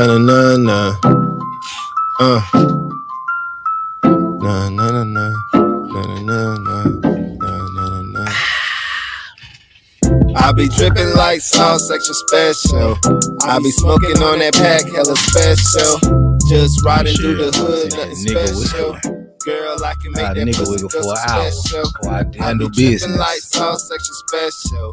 na na na. Na na na na. Na na na na. Na na na na. I be dripping like sauce, extra special. I be smoking on that pack, hella special. Just riding through the hood, nothing special. Girl, I can make that pussy feel so special. I be dripping like sauce, extra special.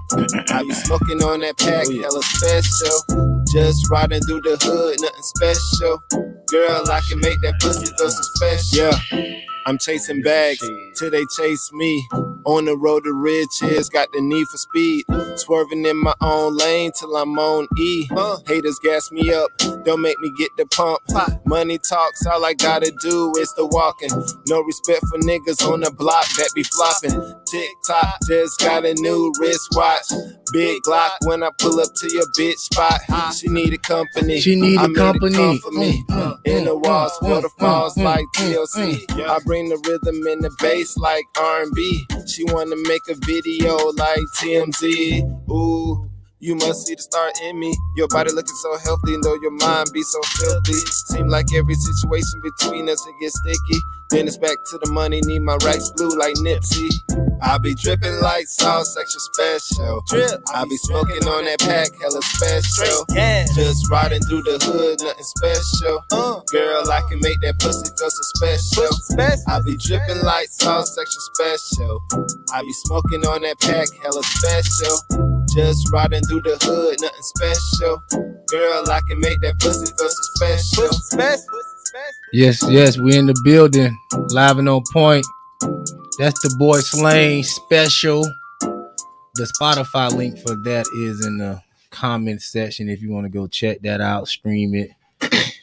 I be smoking on that pack, hella special. Just riding through the hood, nothing special. Girl, I can make that pussy feel so special. Yeah. I'm chasing bags till they chase me. On the road to riches, got the need for speed. Swerving in my own lane till I'm on E. Haters gas me up, don't make me get the pump. Money talks, all I gotta do is the walking. No respect for niggas on the block that be flopping. TikTok just got a new wristwatch. Big Glock when I pull up to your bitch spot. She need a company. She need a company. For me. In the walls, waterfalls like TLC. I bring the rhythm and the bass like R&B. She wanna make a video like TMZ. Ooh, you must see the star in me. Your body looking so healthy, though your mind be so filthy. Seem like every situation between us it gets sticky. Then it's back to the money, need my rights blue like Nipsey. I be dripping like sauce, extra special. I be smoking on that pack, hella special. Just riding through the hood, nothing special. Girl, I can make that pussy feel so special. I be dripping like sauce, extra special. I be smoking on that pack, hella special. Just riding through the hood, nothing special. Girl, I can make that pussy feel so special. Yes, we in the building, live and on point. That's the boy Slang special. The Spotify link for that is in the comment section if you want to go check that out, stream it,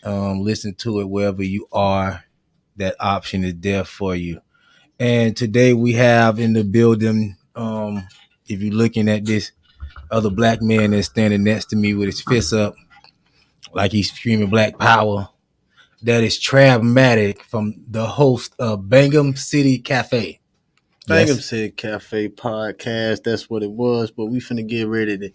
listen to it wherever you are. That option is there for you. And today we have in the building, if you're looking at this other black man that's standing next to me with his fists up like he's screaming Black Power, that is Trabmatic, from the host of Bangham City Cafe. Bangham City Cafe podcast, that's what it was, but we finna get ready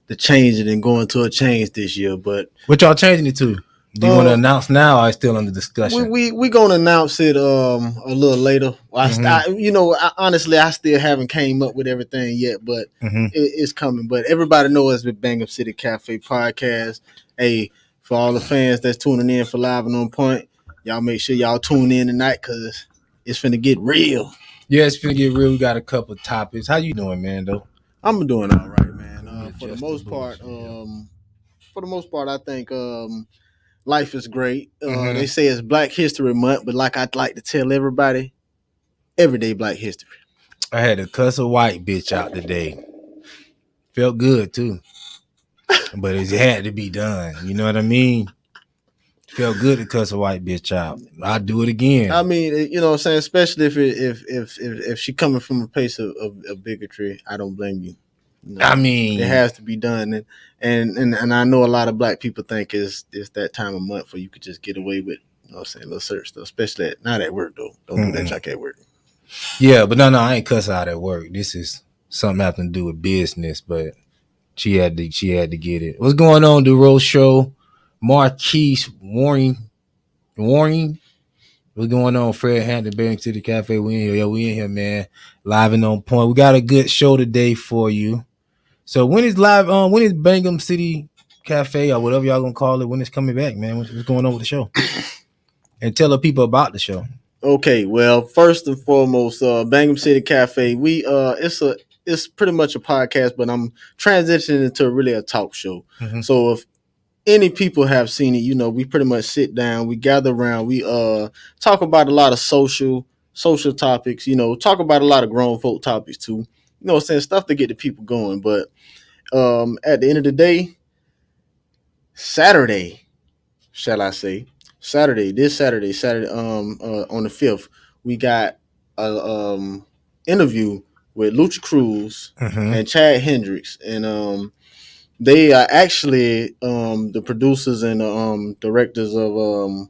to change it and go into a change this year. But what y'all changing it to? Do you want to announce now or are you still under discussion? We gonna announce it a little later. Honestly, I still haven't came up with everything yet, but it's coming. But everybody knows the Bangham City Cafe podcast. Hey, for all the fans that's tuning in for Live and On Point, y'all make sure y'all tune in tonight because it's finna get real. Yeah, it's finna get real. We got a couple topics. How you doing, man? Though I'm doing all right, man. For the most part, I think life is great. They say it's Black History Month, but like I'd like to tell everybody, everyday Black History. I had to cuss a white bitch out today. Felt good too, but it had to be done. You know what I mean? Felt good to cuss a white bitch out. I'll do it again. I mean, you know what I'm saying? Especially if she coming from a place of bigotry, I don't blame you. You know, I mean, it has to be done, and I know a lot of black people think it's that time of month where you could just get away with, you know what I'm saying, little certain stuff, especially not at work though. Don't do that jack at work. Yeah, but no, I ain't cuss out at work. This is something having to do with business, but she had to get it. What's going on, the Rose Show? Marquise Warring. What's going on, Fred Hampton, Bangham City Cafe? We in here. Yo, we in here, man. Live and on point. We got a good show today for you. So when is Bangham City Cafe or whatever y'all gonna call it, when it's coming back, man? What's going on with the show? And tell the people about the show. Okay, well, first and foremost, Bangham City Cafe, it's pretty much a podcast, but I'm transitioning into really a talk show. So if any people have seen it, you know, we pretty much sit down, we gather around, we talk about a lot of social topics, you know, talk about a lot of grown folk topics too. You know what I'm saying? Stuff to get the people going. But at the end of the day, Saturday on the 5th, we got a interview with Lucha Cruz and Chad Hendricks, and they are actually the producers and directors of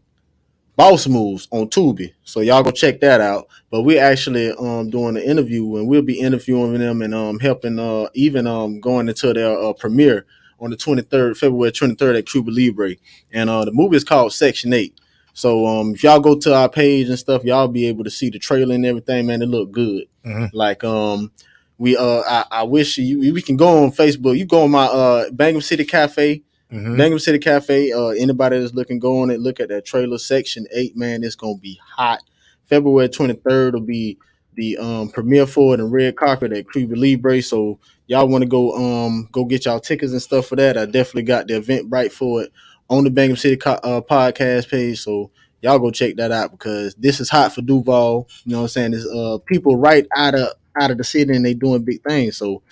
Boss Moves on Tubi. So y'all go check that out. But we're actually doing an interview, and we'll be interviewing them and helping even going into their premiere on the 23rd, February 23rd at Cuba Libre, and the movie is called Section 8. So if y'all go to our page and stuff, y'all be able to see the trailer and everything. Man, it look good. Like I wish we can go on Facebook. You go on my Bangham City Cafe. Bangham City Cafe. Anybody that's looking, go on it. Look at that trailer. Section 8. Man, it's gonna be hot. February 23rd will be the premiere for it and red carpet at Cuba Libre. So y'all want to go get y'all tickets and stuff for that. I definitely got the Eventbrite for it on the Bangham City podcast page. So y'all go check that out because this is hot for Duval. You know what I'm saying? There's people right out of the city and they doing big things. So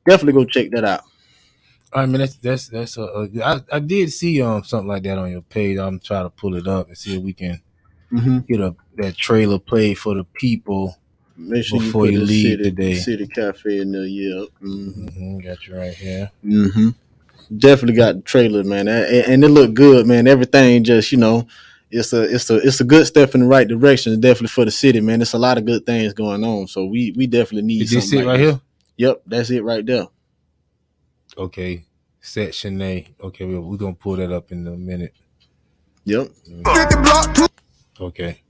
definitely go check that out. I mean, that's I did see something like that on your page. I'm trying to pull it up and see if we can get that trailer played for the people. Make sure before you leave today. City Cafe in there, yeah. Got you right here. Definitely got the trailer, man, and it looked good, man. Everything just, it's a good step in the right direction. Definitely for the city, man. It's a lot of good things going on, so we definitely need. Did you see it right here? Yep, that's it right there. Okay, Section 8. Okay, we're gonna pull that up in a minute. Yep. Okay.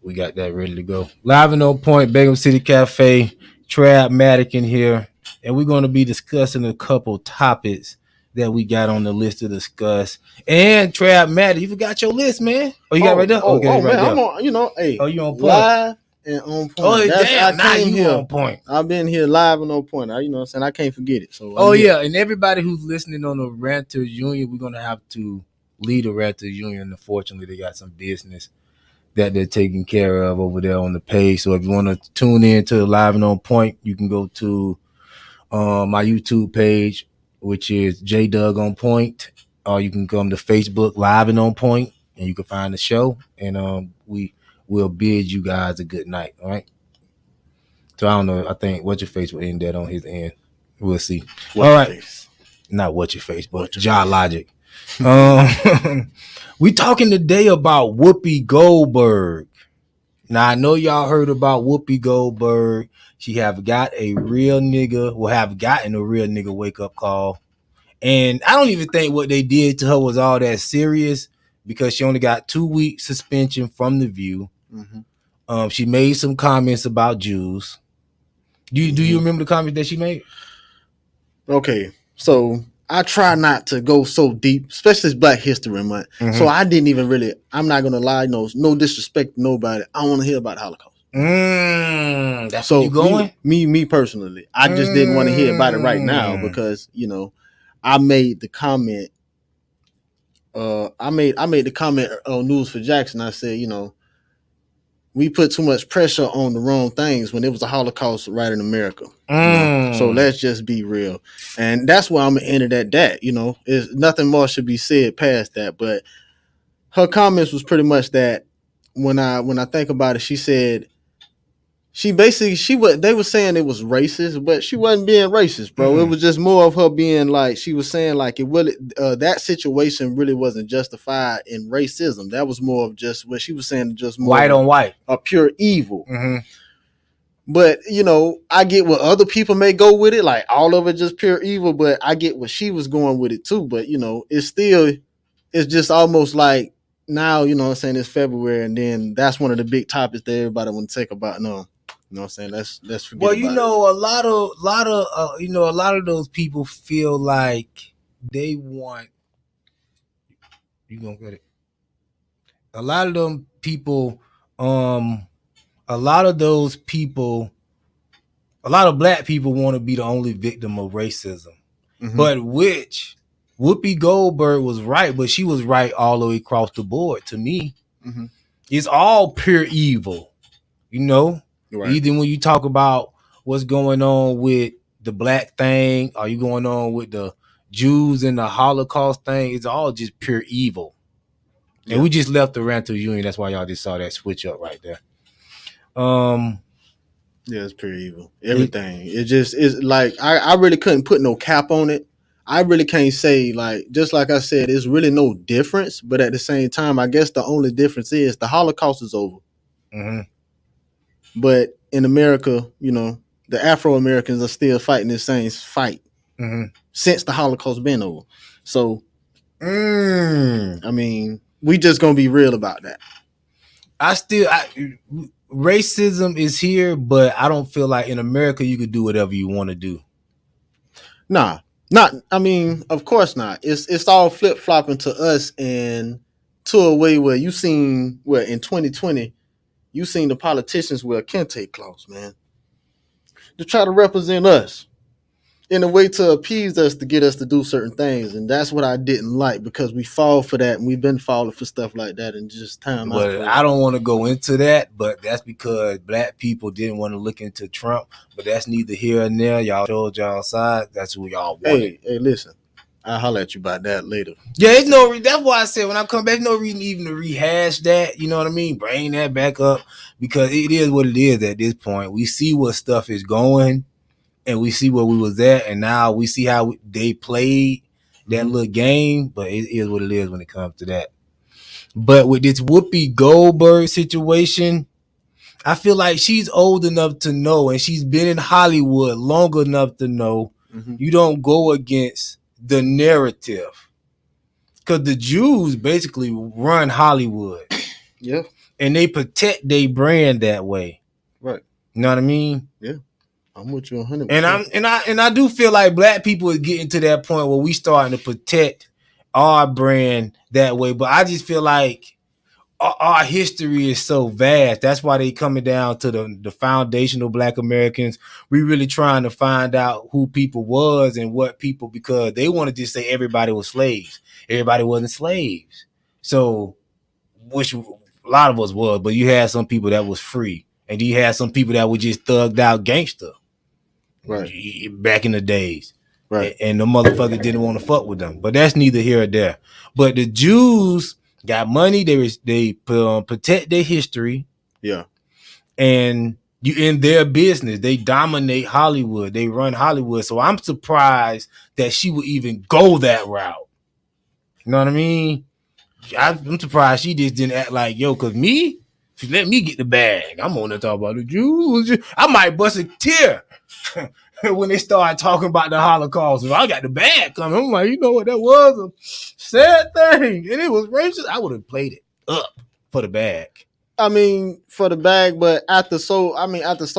We got that ready to go. Live and on point, Bangham City Cafe, Trabmatic in here. And we're going to be discussing a couple topics that we got on the list to discuss. And Trabmatic, you forgot your list, man. Oh, you got it right there? Okay, right man, there. I'm on, hey. Oh, you on point? Live and on point. Oh, damn, now you on point. I've been here live and on point. You know what I'm saying? I can't forget it. So yeah, and everybody who's listening on the Ranters Union, we're going to have to lead a Ranters Union. Unfortunately, they got some business that they're taking care of over there on the page. So if you want to tune in to Live and On Point, you can go to my YouTube page, which is J Doug On Point, or you can come to Facebook Live and On Point, and you can find the show. And we will bid you guys a good night. All right. So I don't know. I think What's Your Face will end that on his end. We'll see. All right. Not What's Your Face, but John Logic. We talking today about Whoopi Goldberg. Now I know y'all heard about Whoopi Goldberg. She have gotten a real nigga wake up call. And I don't even think what they did to her was all that serious because she only got 2 weeks suspension from The View. She made some comments about Jews. Do you remember the comments that she made? Okay, so I try not to go so deep, especially it's Black History Month. So I didn't even really, I'm not going to lie, no disrespect to nobody. I don't want to hear about the Holocaust. That's so where you going? Me personally, I just didn't want to hear about it right now because, I made the comment. I made the comment on News for Jackson. I said, we put too much pressure on the wrong things when it was a Holocaust right in America. So let's just be real. And that's why I'm going to end it at that. Is nothing more should be said past that. But her comments was pretty much that when I think about it, she said, they were saying it was racist, but she wasn't being racist, bro. It was just more of her being like, she was saying like that situation really wasn't justified in racism. That was more of just what she was saying, just more white on white, a pure evil. But I get what other people may go with it, like all of it just pure evil. But I get what she was going with it too. But it's just almost like now, what I'm saying, it's February, and then that's one of the big topics that everybody want to take about. No. You know what I'm saying? Let's forget. Well, a lot of those people feel like they want. You gonna get it? A lot of them people, a lot of Black people want to be the only victim of racism, but which Whoopi Goldberg was right, but she was right all the way across the board. To me, it's all pure evil. Right. Either when you talk about what's going on with the black thing, or you going on with the Jews and the Holocaust thing, it's all just pure evil. Yeah. And we just left the Ranters Union. That's why y'all just saw that switch up right there. Yeah, it's pure evil. Everything. It's like I really couldn't put no cap on it. I really can't say, like, just like I said, there's really no difference. But at the same time, I guess the only difference is the Holocaust is over. But in America, the Afro-Americans are still fighting the same fight. since the Holocaust been over. So, I mean, we just gonna be real about that. Racism is here, but I don't feel like in America you could do whatever you want to do. Nah, not. I mean, of course not. It's all flip flopping to us and to a way where you seen where in 2020 you seen the politicians wear kente cloths, man, to try to represent us in a way to appease us to get us to do certain things, and that's what I didn't like because we fall for that and we've been falling for stuff like that and just time out. But I don't want to go into that, but that's because black people didn't want to look into Trump, but that's neither here and there. Y'all showed y'all side. That's who y'all wanted. Hey, listen, I'll holler at you about that later. Yeah, it's no. That's why I said when I come back, no reason even to rehash that. You know what I mean? Bring that back up because it is what it is at this point. We see what stuff is going, and we see where we was at, and now we see how they played that little game. But it is what it is when it comes to that. But with this Whoopi Goldberg situation, I feel like she's old enough to know, and she's been in Hollywood long enough to know you don't go against the narrative. Because the Jews basically run Hollywood. Yeah. And they protect their brand that way. Right. You know what I mean? Yeah. I'm with you 100%. And I do feel like black people are getting to that point where we starting to protect our brand that way. But I just feel like our history is so vast. That's why they coming down to the foundational black Americans. We really trying to find out who people was and what people, because they want to just say everybody was slaves. Everybody wasn't slaves. So, which a lot of us was, but you had some people that was free. And you had some people that were just thugged out gangster. Right. Back in the days. Right. And the motherfucker didn't want to fuck with them. But that's neither here or there. But the Jews got money. They protect their history. Yeah. And you in their business. They dominate Hollywood. They run Hollywood. So I'm surprised that she would even go that route. You know what I mean? I'm surprised she just didn't act like, yo, because me, she let me get the bag. I'm on to talk about the Jews. I might bust a tear when they start talking about the Holocaust. If I got the bag coming, I'm like, you know what, that was a sad thing. And it was racist. I would have played it up for the bag. I mean, for the bag, but after so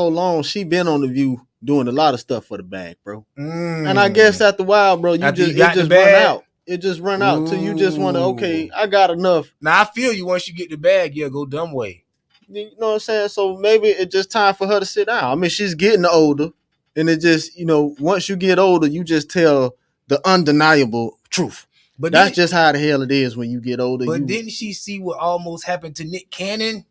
long, she been on The View doing a lot of stuff for the bag, bro. And I guess after a while, bro, it just run out. It just run out till you just want to, okay, I got enough. Now I feel you once you get the bag, yeah, go dumb way. You know what I'm saying? So maybe it's just time for her to sit down. I mean, she's getting older, and it just, once you get older, you just tell the undeniable truth. But that's just how the hell it is when you get older. But didn't she see what almost happened to Nick Cannon?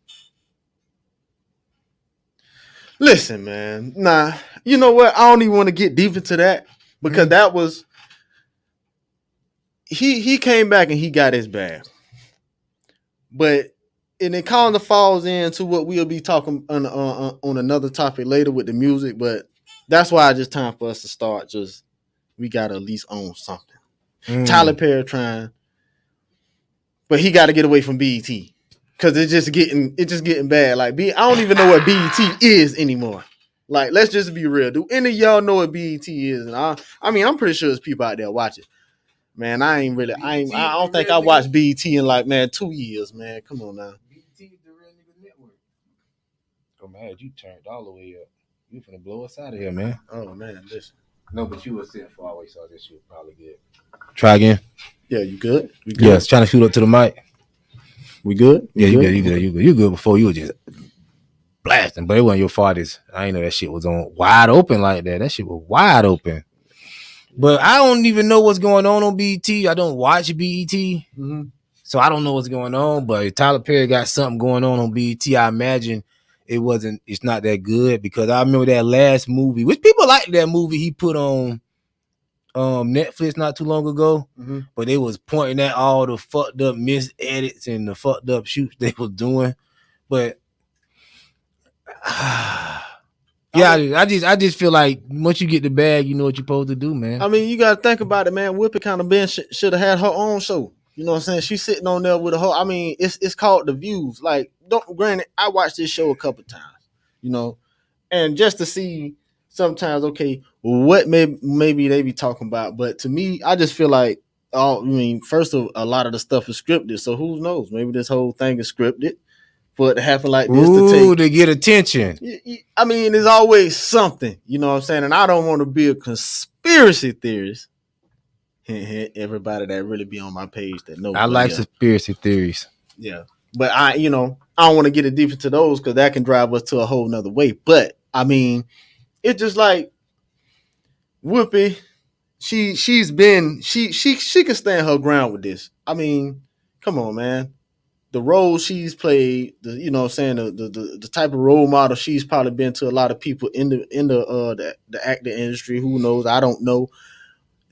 Listen, man. Nah, you know what? I don't even want to get deep into that because that was he came back and he got his bag. But and it kind of falls into what we'll be talking on another topic later with the music. But that's why it's just time for us to start. We gotta at least own something. Tyler Perry trying, but he got to get away from BET because it's just getting bad. Like I don't even know what BET is anymore. Like, let's just be real. Do any of y'all know what BET is? And I mean, I'm pretty sure there's people out there watching. Man, I don't think I watched BET in 2 years, man. Come on now. BET is the real nigga network. Oh man, you turned all the way up. You finna blow us out of here, man. Oh man, listen. No, but you were sitting far away, so this was probably good. Try again. Yeah, you good? We good? Yes, trying to shoot up to the mic. We good? You good. You good before you were just blasting, but it wasn't your farthest. I ain't know that shit was on wide open like that. That shit was wide open. But I don't even know what's going on BET. I don't watch BET. So I don't know what's going on. But if Tyler Perry got something going on BET, I imagine it's not that good because I remember that last movie, which people like that movie he put on Netflix not too long ago, but they was pointing at all the fucked up mis-edits and the fucked up shoots they was doing. But yeah, I just feel like once you get the bag, you know what you're supposed to do, man. I mean, you got to think about it, man. Whoopi kind of should have had her own show. You know what I'm saying? She's sitting on there with a whole. I mean, it's called The Views. Like, granted, I watched this show a couple times, and just to see sometimes, okay, what maybe they be talking about, but to me, I just feel like, first of a lot of the stuff is scripted, so who knows? Maybe this whole thing is scripted for it to happen like this to get attention. I mean, there's always something, you know what I'm saying? And I don't want to be a conspiracy theorist. Everybody that really be on my page that know. I like conspiracy theories. Yeah. But I don't want to get it deep into those because that can drive us to a whole nother way. But I mean, it's just like Whoopi, she can stand her ground with this. I mean, come on, man. The role she's played, the type of role model she's probably been to a lot of people in the acting industry. Who knows? I don't know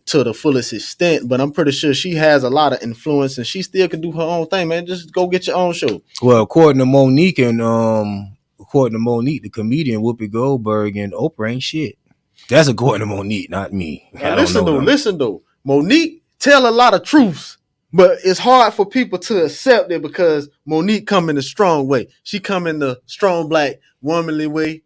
to the fullest extent, but I'm pretty sure she has a lot of influence and she still can do her own thing, man. Just go get your own show. Well, according to Monique, the comedian Whoopi Goldberg and Oprah ain't shit. That's according to Monique, not me. Listen though. Monique tell a lot of truths, but it's hard for people to accept it because Monique come in a strong way. She come in the strong black womanly way.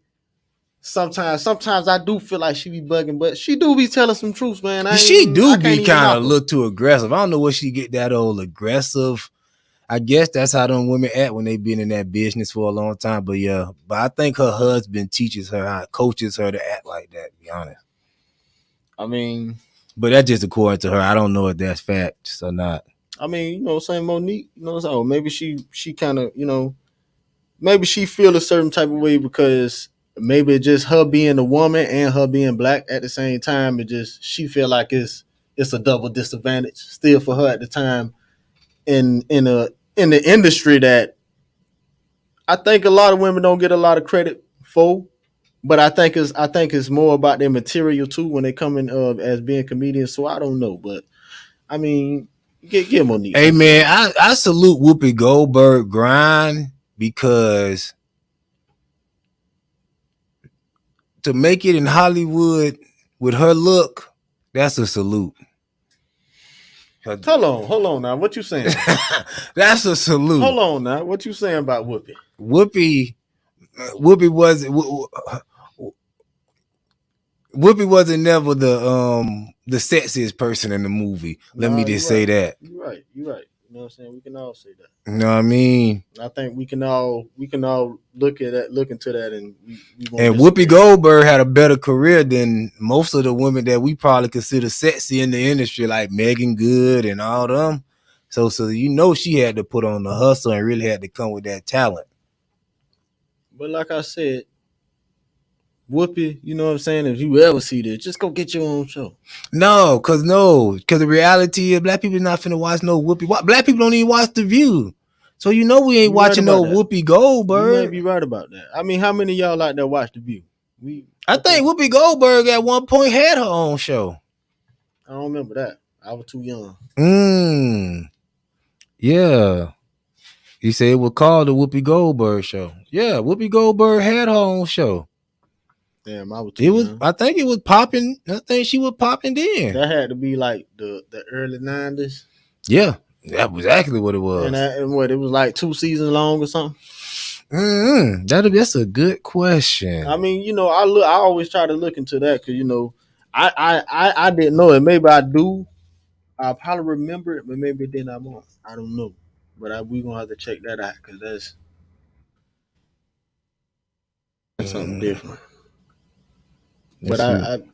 Sometimes I do feel like she be bugging, but she do be telling some truths, man. She do be kind of look too aggressive. I don't know where she get that old aggressive. I guess that's how them women act when they been in that business for a long time. But yeah, I think her husband coaches her to act like that, to be honest. I mean, but that's just according to her. I don't know if that's facts or not. I mean, saying Monique, so maybe she kind of, maybe she feel a certain type of way because maybe just her being a woman and her being black at the same time. She feel like it's a double disadvantage still for her at the time in the industry that I think a lot of women don't get a lot of credit for. But I think it's more about their material too when they come in as being comedians. So I don't know, but I mean, get Monique. Hey man, I salute Whoopi Goldberg grind because to make it in Hollywood with her look, that's a salute. Hold on now. What you saying? That's a salute. Hold on now. What you saying about Whoopi? Whoopi wasn't never the sexiest person in the movie. Let me just say that. You're right. You know what I'm saying? We can all say that. You know what I mean? I think we can all look into that and Whoopi Goldberg had a better career than most of the women that we probably consider sexy in the industry, like Megan Good and all them. So she had to put on the hustle and really had to come with that talent. But like I said, Whoopi, you know what I'm saying? If you ever see this, just go get your own show. No, cause the reality is black people not finna watch no Whoopi. Black people don't even watch The View. So we ain't watching no Whoopi Goldberg. You might be right about that. I mean, how many of y'all out there watch The View? I think Whoopi Goldberg at one point had her own show. I don't remember that. I was too young. Yeah. You say it was called the Whoopi Goldberg Show. Yeah, Whoopi Goldberg had her own show. Damn, I was too young. I think it was popping. I think she was popping then. That had to be like the early 90s. Yeah, that was exactly what it was. And it was like 2 seasons long or something. That's a good question. I mean, I always try to look into that because I didn't know it. Maybe I do. I probably remember it, but maybe then I won't. I don't know. But we gonna have to check that out because that's something different. But the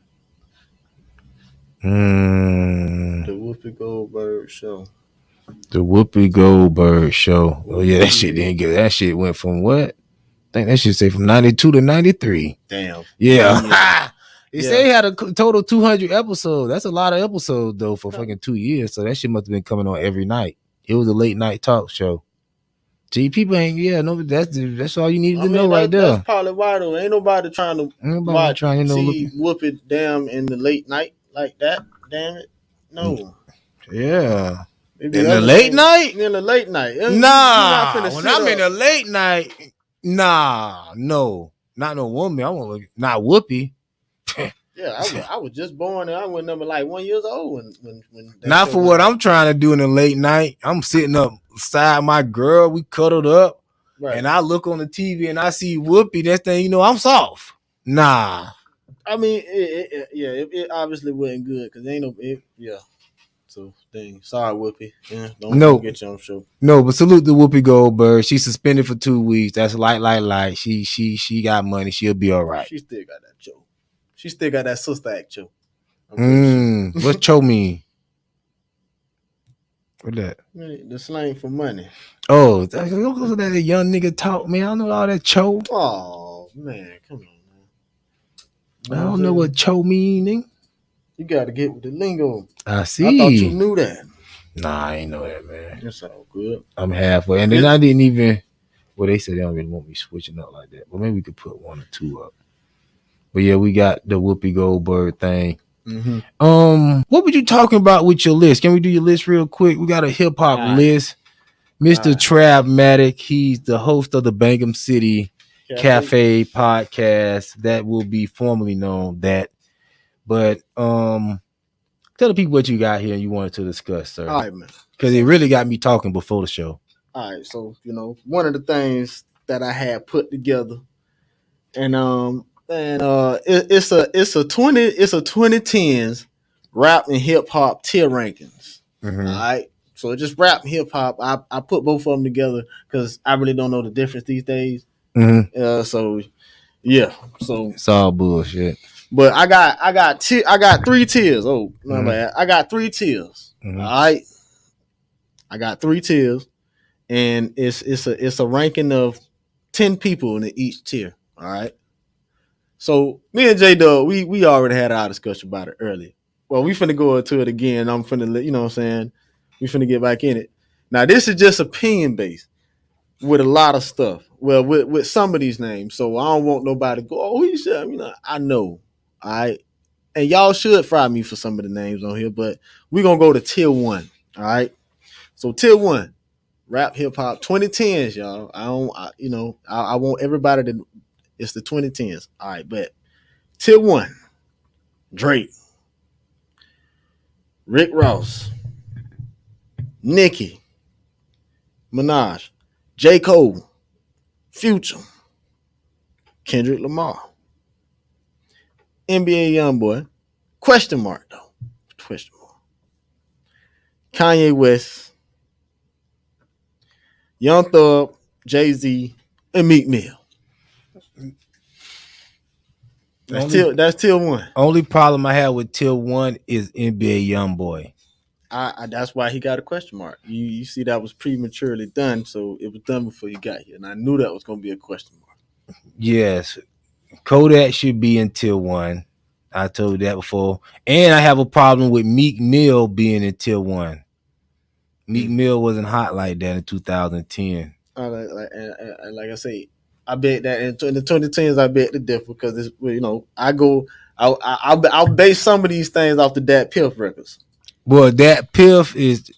Whoopi Goldberg show. The Whoopi Goldberg show. Oh yeah, that shit didn't get. That shit went from what? I think that should say from 92 to 93. Damn. Yeah. They say it had a total 200 episodes. That's a lot of episodes though for fucking 2 years. So that shit must have been coming on every night. It was a late night talk show. Gee, people ain't that's all you needed to know right there. That's probably why though. Ain't nobody trying to see Whoopi damn in the late night like that. Damn it. No. Yeah. In the late night? In the late night. Nah. When I'm in the late night, nah, no. Not no woman. I want not Whoopi. Yeah, I was just born and I was number like 1 year old when not for what I'm trying to do in the late night. I'm sitting up beside my girl, we cuddled up, right. And I look on the TV and I see Whoopi. That thing, I'm soft. Nah. I mean, it obviously wasn't good because ain't no, So, dang, sorry, Whoopi. Yeah, don't get you on show. No, but salute to Whoopi Goldberg. She's suspended for 2 weeks. That's light. She got money. She'll be all right. She still got that show. She still got that sister act show. What's cho mean? What that? The slang for money. Oh, that a young nigga talk, man. I don't know all that cho. Oh man, come on, man. I don't know what cho meaning. You got to get with the lingo. I see. I thought you knew that. Nah, I ain't know that, man. It's all good. I'm halfway, and then I didn't even. Well, they said they don't really want me switching up like that, but maybe we could put 1 or 2 up. But yeah, we got the Whoopi Goldberg thing. Mm-hmm. What were you talking about with your list? Can we do your list real quick? We got a hip hop list. Mr. Trabmatic, he's the host of the Bangham City Cafe podcast that will be formally known that. But tell the people what you got here and you wanted to discuss, sir. All right, man. Because it really got me talking before the show. All right, so one of the things that I had put together, and it's a 2010s rap and hip hop tier rankings. Mm-hmm. All right, so just rap and hip hop. I put both of them together because I really don't know the difference these days. Mm-hmm. So it's all bullshit. But I got 3 tiers. Oh, my bad. I got 3 tiers. Mm-hmm. All right, I got 3 tiers, and it's a ranking of 10 people in each tier. All right. So me and J Dub, we already had our discussion about it earlier. Well, we finna go into it again. I'm finna, what I'm saying? We finna get back in it. Now, this is just opinion based with a lot of stuff. Well, with some of these names. So I don't want nobody to go, oh, he said, I know. All right. And y'all should fry me for some of the names on here, but we're gonna go to tier 1. All right. So tier 1, rap hip hop 2010s, y'all. I want everybody to, it's the 2010s. All right, but tier 1, Drake, Rick Ross, Nicki Minaj, J. Cole, Future, Kendrick Lamar, NBA Youngboy, question mark though, question mark, Kanye West, Young Thug, Jay-Z, and Meek Mill. That's tier 1. Only problem I have with tier 1 is NBA Youngboy. That's why he got a question mark. You see that was prematurely done, so it was done before you got here, and I knew that was going to be a question mark. Yes, Kodak should be in tier 1. I told you that before, and I have a problem with Meek Mill being in tier 1. Meek Mill wasn't hot like that in 2010. Like I say, I bet that in the 2010s, I bet the difference because it's I'll base some of these things off the Dat Piff records. Well, Dat Piff is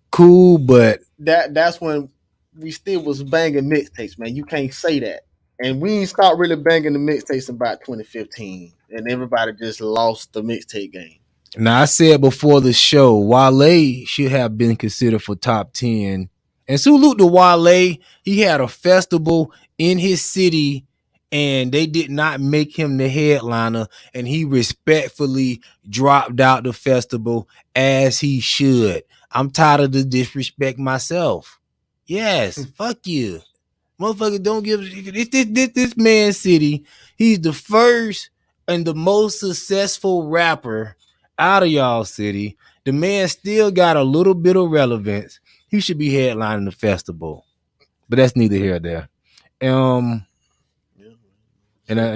cool, but that's when we still was banging mixtapes, man. You can't say that. And we ain't start really banging the mixtapes about 2015, and everybody just lost the mixtape game. Now I said before the show, Wale should have been considered for top 10. And salute to Wale. He had a festival in his city, and they did not make him the headliner, and he respectfully dropped out the festival as he should. I'm tired of the disrespect myself. Yes, fuck you. Motherfucker, don't give this man's city. He's the first and the most successful rapper out of y'all city. The man still got a little bit of relevance. He should be headlining the festival. But that's neither here or there. And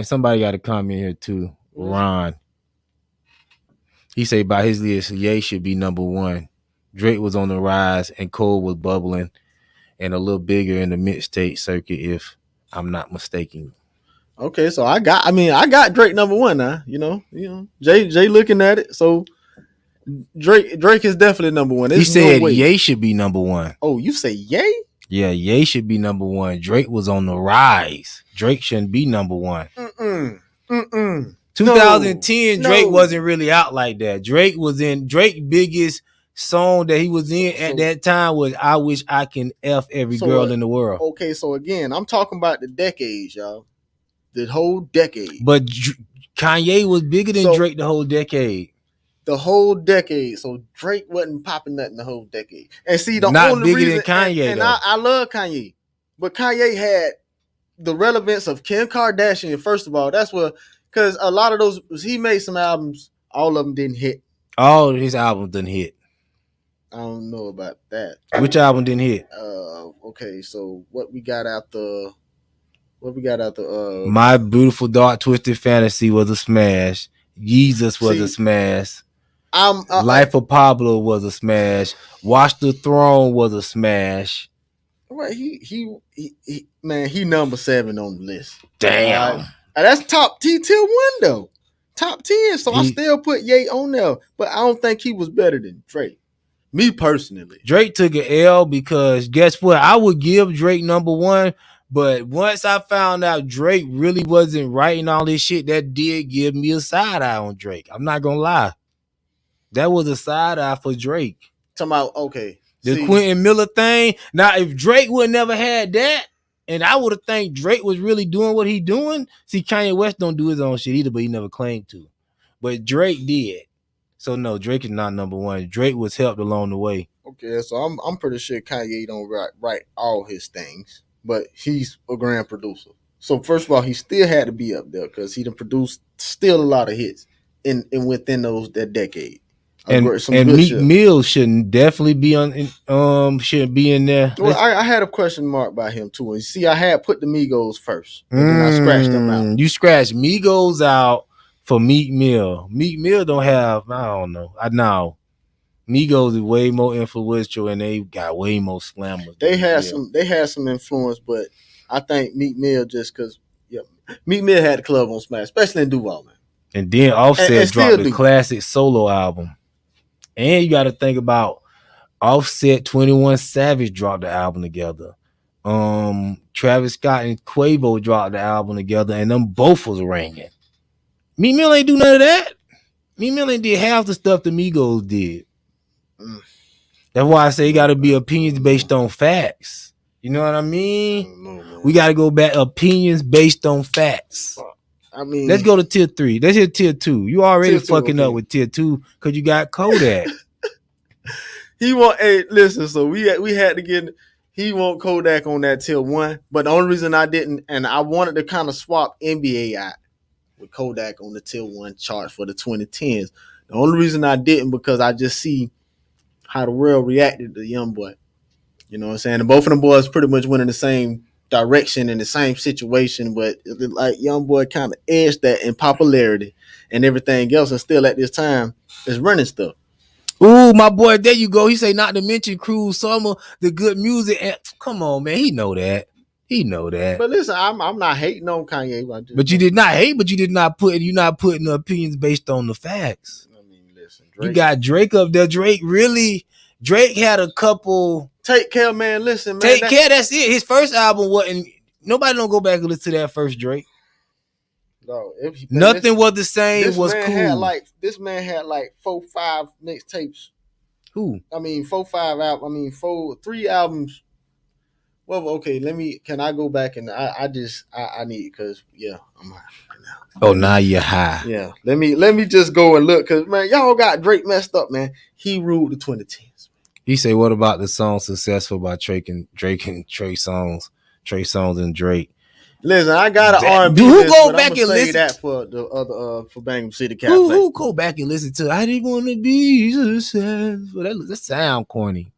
somebody got a comment here too. Ron. He say by his list, Ye should be number 1. Drake was on the rise and Cole was bubbling and a little bigger in the mixtape circuit, if I'm not mistaken. Okay, so I got Drake number 1 now. Jay looking at it. So Drake is definitely number 1. He said Ye should be number 1. Oh, you say Ye? Yeah, Ye should be number 1. Drake was on the rise. Drake shouldn't be number 1. 2010, Drake wasn't really out like that. Drake biggest song that he was in at that time was I Wish I Can F Every Girl in the World. Okay, so again, I'm talking about the decades, y'all. The whole decade. But Kanye was bigger than Drake the whole decade. The whole decade. So Drake wasn't popping nothing the whole decade. And see, the Not only bigger reason, than Kanye, and though. I love Kanye, but Kanye had the relevance of Kim Kardashian. First of all, that's what, because a lot of those, he made some albums, all of them didn't hit. All of his albums didn't hit. I don't know about that. Which album didn't hit? Okay, so what we got out the My Beautiful Dark Twisted Fantasy was a smash. Jesus was a smash. Life of Pablo was a smash. Watch the Throne was a smash. Right, he number 7 on the list. Damn, that's top tier 1 though, top 10. So I still put Ye on there, but I don't think he was better than Drake. Me personally, Drake took an L because guess what? I would give Drake number 1, but once I found out Drake really wasn't writing all this shit, that did give me a side eye on Drake. I'm not gonna lie, that was a side eye for Drake. Talking about the Quentin Miller thing. Now, if Drake would never had that, and I would have think Drake was really doing what he doing. See, Kanye West don't do his own shit either, but he never claimed to. But Drake did. So no, Drake is not number 1. Drake was helped along the way. Okay, so I'm pretty sure Kanye don't write all his things, but he's a grand producer. So first of all, he still had to be up there because he done produced still a lot of hits in within that decade. And Meek Mill shouldn't definitely be shouldn't be in there. Well, I had a question mark by him too. And see, I had put the Migos first, and then I scratched them out. You scratched Migos out for Meek Mill. Meek Mill don't have, I don't know. I know Migos is way more influential and they got way more slammers. They had some influence, but I think Meek Mill just because Meek Mill had the club on smash, especially in Duval, man. And then Offset dropped the classic solo album. And you got to think about Offset, 21 Savage dropped the album together. Travis Scott and Quavo dropped the album together, and them both was ringing. Meek Mill ain't do none of that. Meek Mill ain't did half the stuff the Migos did. That's why I say you got to be opinions based on facts. You know what I mean? We got to go back opinions based on facts. I mean, let's go to tier 3. Let's hit tier 2. You already fucking up with tier 2 because you got Kodak. Listen. So we had to get. He want Kodak on that tier 1, but the only reason I didn't, and I wanted to kind of swap NBA out with Kodak on the tier 1 chart for the 2010s. The only reason I didn't because I just see how the world reacted to YoungBoy. You know what I'm saying? And both of them boys pretty much went in the same direction in the same situation, but like YoungBoy kind of edged that in popularity and everything else, and still at this time is running stuff. Ooh, my boy, there you go. He say not to mention Cruel Summer, the good music. And come on, man, he know that. But listen, I'm not hating on Kanye. But you did not hate. But you did not put. You're not putting the opinions based on the facts. I mean, listen, Drake, you got Drake up there. Drake had a couple. Take Care, man. Listen, man. Take Care. That's it. His first album wasn't. Nobody don't go back and listen to that first Drake. No, nothing was the same. Was cool. This man had like 4-5 mixtapes. Who? I mean, 4-5 albums. I mean, 3 albums. Well, okay. Can I go back and I need, because I'm high right now. Oh, now you're high. Yeah. Let me just go and look, because man, y'all got Drake messed up, man. He ruled the 2010s. He say, what about the song Successful by Drake and Trey Songz and Drake? Listen, I got an R&B who list, go back and listen that for the other for Bangham City Cafe. Who go back and listen to I didn't want to be successful? That sound corny.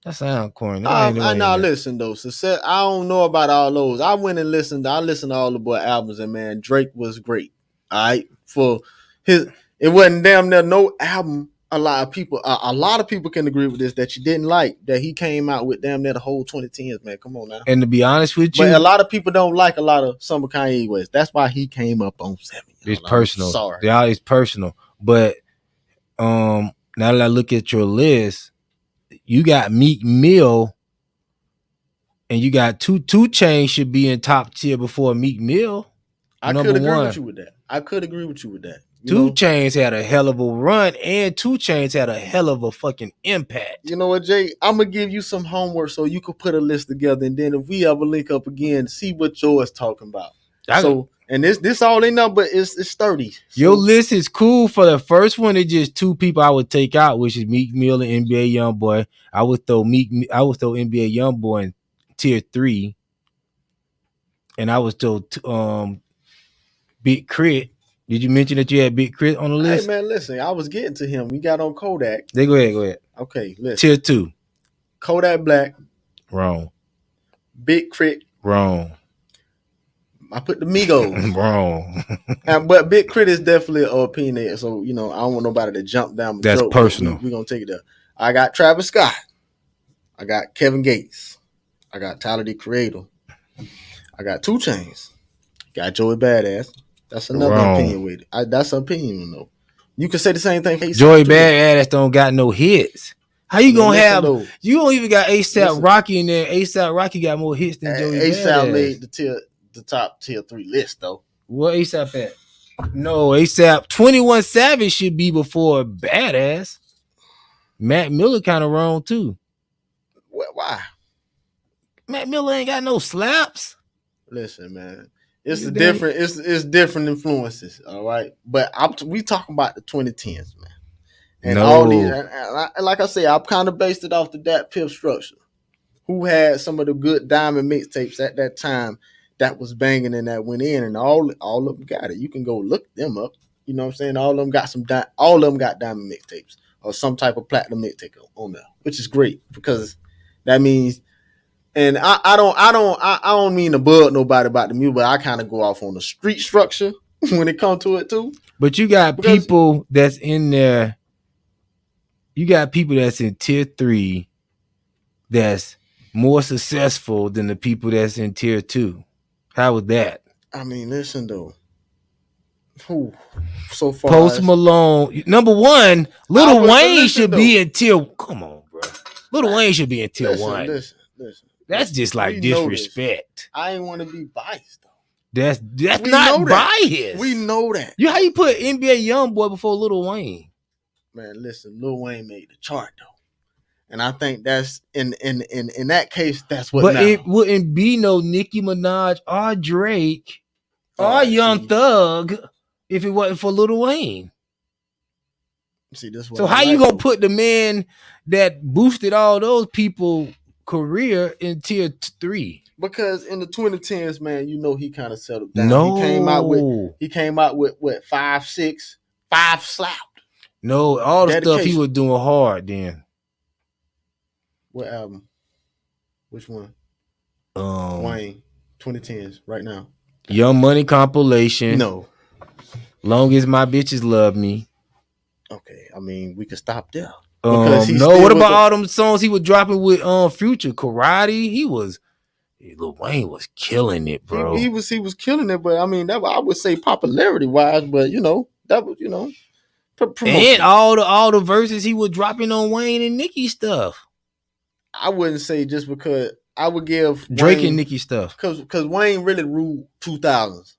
I know. Listen though, Success. I don't know about all those. I went and listened. I listened to all the boy albums, and man, Drake was great. All right, for his, it wasn't damn near no album. A lot of people can agree with this that you didn't like that he came out with damn near the whole 2010s, man. Come on now. And to be honest with you, but a lot of people don't like a lot of some of Kanye West. That's why he came up on 7. It's personal. Sorry, it's personal. But now that I look at your list, you got Meek Mill, and you got Two Chainz should be in top tier before Meek Mill. I could agree with you with that. 2 Chainz had a hell of a run, and 2 Chainz had a hell of a fucking impact. You know what, Jay? I'm gonna give you some homework so you can put a list together, and then if we ever link up again, see what yours talking about. And this all they know, but it's 30. So. Your list is cool. For the first one, it's just two people I would take out, which is Meek Mill and NBA YoungBoy. I would throw NBA YoungBoy in tier 3, and I would throw Big Crit. Did you mention that you had Big Crit on the list? Hey man, listen, I was getting to him. We got on Kodak. Go ahead. Okay, listen. Tier 2. Kodak Black. Wrong. Big Crit. Wrong. I put the Migos. Wrong. But Big Crit is definitely opinionated. So, I don't want nobody to jump down. That's joke, personal. We're going to take it there. I got Travis Scott. I got Kevin Gates. I got Tyler, the Creator. I got 2 Chainz. Got Joey Badass. That's another opinion with it. That's an opinion, though. You can say the same thing. Joey Badass don't got no hits. How you gonna have? You don't even got ASAP Rocky in there. ASAP Rocky got more hits than Joey Badass. ASAP made the top tier 3 list though. What ASAP at? No, ASAP 21 Savage should be before Badass. Mac Miller kind of wrong too. Why? Mac Miller ain't got no slaps. Listen, man. It's different influences, all right. But we talking about the 2010s, man. And all these, and like I say, I've kind of based it off the Dat Piff structure. Who had some of the good diamond mixtapes at that time that was banging and that went in, and all of them got it. You can go look them up. You know what I'm saying? All of them got diamond mixtapes or some type of platinum mixtape on there, which is great because that means. And I don't mean to bug nobody about the music, but I kind of go off on the street structure when it comes to it too. But you got people that's in there. You got people that's in tier 3 that's more successful than the people that's in tier 2. How was that? I mean, listen though. Who so far? Post Malone, number 1. Lil Wayne should be in tier. Come on, bro. Lil Wayne should be in tier 1. Listen. That's just like disrespect. I ain't want to be biased though. That's not biased. We know that. How you put NBA YoungBoy before Lil Wayne? Man, listen, Lil Wayne made the chart though, and I think that's in that case that's what. But it wouldn't be no Nicki Minaj or Drake or Young Thug if it wasn't for Lil Wayne. See, this. So how you gonna put the man that boosted all those people career in tier 3? Because in the 2010s, man, he kind of settled down. No, he came out with what 5, 6, 5 slapped. No, all the stuff he was doing hard then. What album? Which one? Wayne 2010s right now. Young Money compilation. No. Long as my bitches love me. Okay, I mean we could stop there. What about all them songs he was dropping with Future? Karate? Lil Wayne was killing it, bro. He was killing it, but I mean that I would say popularity wise, but that was and all the verses he was dropping on Wayne and Nicki stuff. I wouldn't say just because I would give Drake and Nicki stuff because Wayne really ruled 2000s.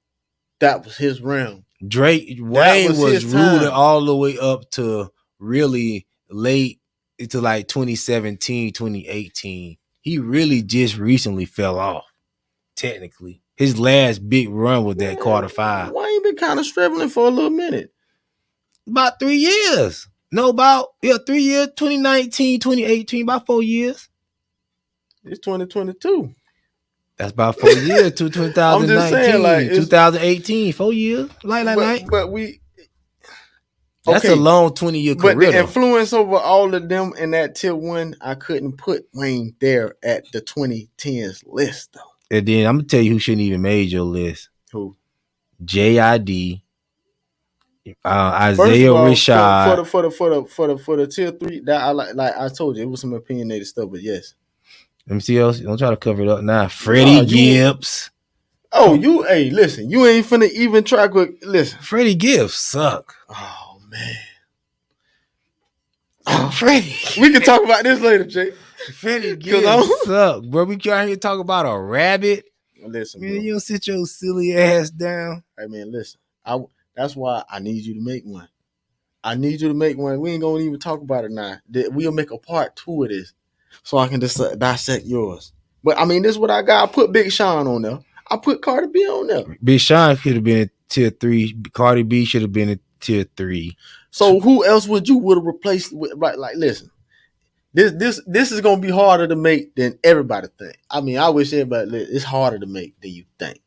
That was his realm. Wayne was ruling all the way up to really late into like 2017, 2018. He really just recently fell off. Technically, his last big run was that Carter 5. Wayne been kind of struggling for a little minute. About 3 years. No, 3 years. 2019, 2018, about 4 years. It's 2022. That's about 4 years to 2019, I'm just saying, 2018, 4 years. But we. That's a long 20-year career. But the influence over all of them in that tier 1, I couldn't put Wayne there at the 2010s list though. And then I'm gonna tell you who shouldn't even made your list. Who? JID, Isaiah Rashad. For the tier 3, that I like I told you, it was some opinionated stuff, but yes. Let me see else. Don't try to cover it up now. Freddie Gibbs. Listen, you ain't finna even try to listen. Freddie Gibbs suck. Oh man. Freddie. We can talk about this later, Jay. Freddie Gibbs suck, bro. We trying to talk about a rabbit. Listen, man, you don't sit your silly ass down. Hey man, listen. That's why I need you to make one. I need you to make one. We ain't gonna even talk about it now. We'll make a part 2 of this, so I can just dissect yours. But I mean, this is what I got. I put Big Sean on there. I put Cardi B on there. Big Sean could have been a tier 3. Cardi B should have been a tier 3. So who else would have replaced with? Right, like listen, this is gonna be harder to make than everybody think. I mean, I wish everybody it's harder to make than you think.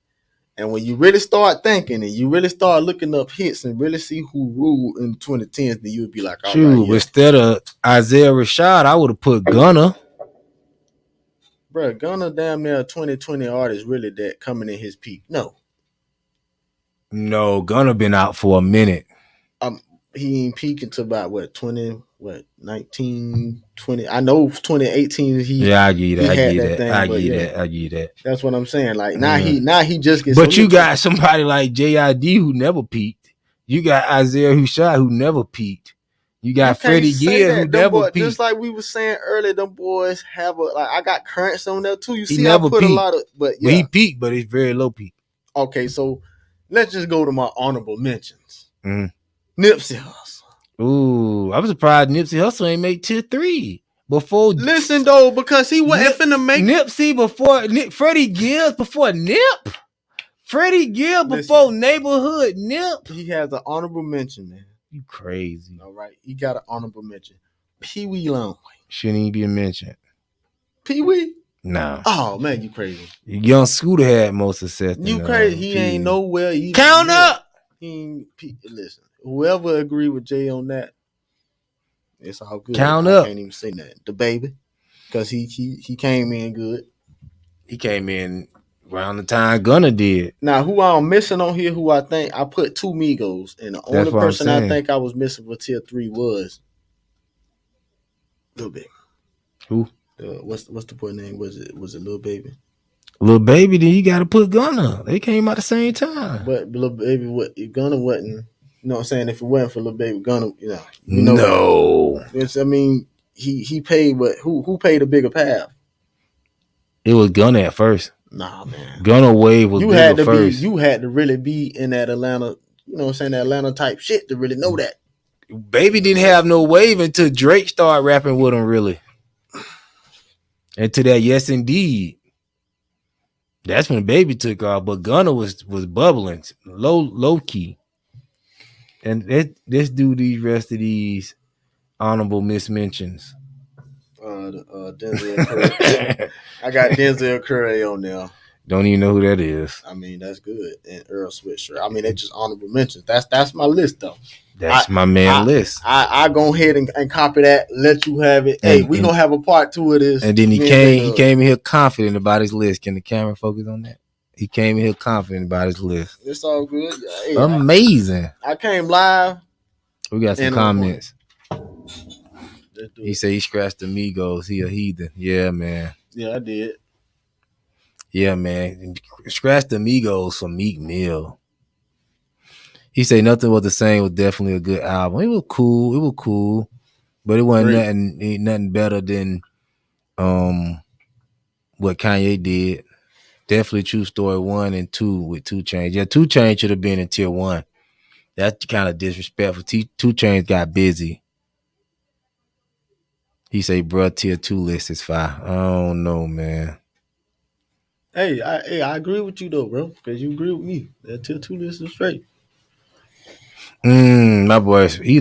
And when you really start thinking and you really start looking up hits and really see who ruled in the 2010s, then you would be like, all right, yeah. Instead of Isaiah Rashad, I would have put Gunna. Bro, Gunna damn near a 2020 artist really that coming in his peak. No, Gunna been out for a minute. He ain't peaking to about 19, 20. I know 2018 I give you that. I give you that. That's what I'm saying. Like now he just gets. But you got somebody like JID who never peaked. You got Isaiah Rashad who never peaked. You got Freddie Gill who never peaked. Just like we were saying earlier, them boys have I got Currents on there too. You see, I put peaked. A lot of, but yeah, he peaked, but it's very low peak. Okay, so let's just go to my honorable mentions. Nipsey Hussle. Ooh, I'm surprised Nipsey Hussle ain't make tier 3 before. Listen though, because he wasn't finna make Nipsey before Freddie Gill before Nip. Freddie Gill before Neighborhood Nip. He has an honorable mention, man. You crazy. All right. He got an honorable mention. Pee Wee Longway. Shouldn't even be mentioned. Pee Wee? Nah. Oh, man, you crazy. Young Scooter had more success. You crazy. He ain't nowhere. Count up. Listen, whoever agree with Jay on that, it's all good. Count up. I can't even say that. The baby. Because he came in good. He came in around the time Gunna did. Now, who I'm missing on here, who I think I put 2 Migos, and the only person I think I was missing for tier 3 was Lil Baby. Who? What's the boy name? Was it Lil Baby? Lil Baby, then you got to put Gunna. They came out the same time. But Lil Baby, Gunna wasn't. You know what I'm saying? If it wasn't for Lil Baby, Gunna, no. I mean, he paid what? Who paid a bigger path? It was Gunna at first. Nah, man. Gunna wave was bigger first. You had to really be in that Atlanta, you know what I'm saying, that Atlanta type shit to really know that. Baby didn't have no wave until Drake started rapping with him, really. And to that, yes, indeed. That's when Baby took off, but Gunna was bubbling, low key. And let's do the rest of these honorable mismentions. Denzel Curry. I got Denzel Curry on there. Don't even know who that is. I mean, that's good. And Earl Sweatshirt. I mean, they just honorable mentions. That's my list, though. That's my list. I go ahead and copy that. Let you have it. Hey, we gonna have a part 2 of this. And then he came in here confident about his list. Can the camera focus on that? He came in here confident about his list. It's all good. Hey, amazing. I came live. We got some comments. He said he scratched the Migos. He a heathen. Yeah, man. Yeah, I did. Yeah, man. Scratch the Migos for Meek Mill. He said Nothing Was the Same was definitely a good album. It was cool. But it wasn't nothing better than what Kanye did. Definitely True Story 1 and 2 with 2 Chainz. Yeah, 2 Chainz should have been in tier 1. That's kind of disrespectful. 2 Chainz got busy. He say, bruh, tier 2 list is fire. I don't know, man. Hey, I agree with you though, bro. Because you agree with me. That tier 2 list is straight. My boy, he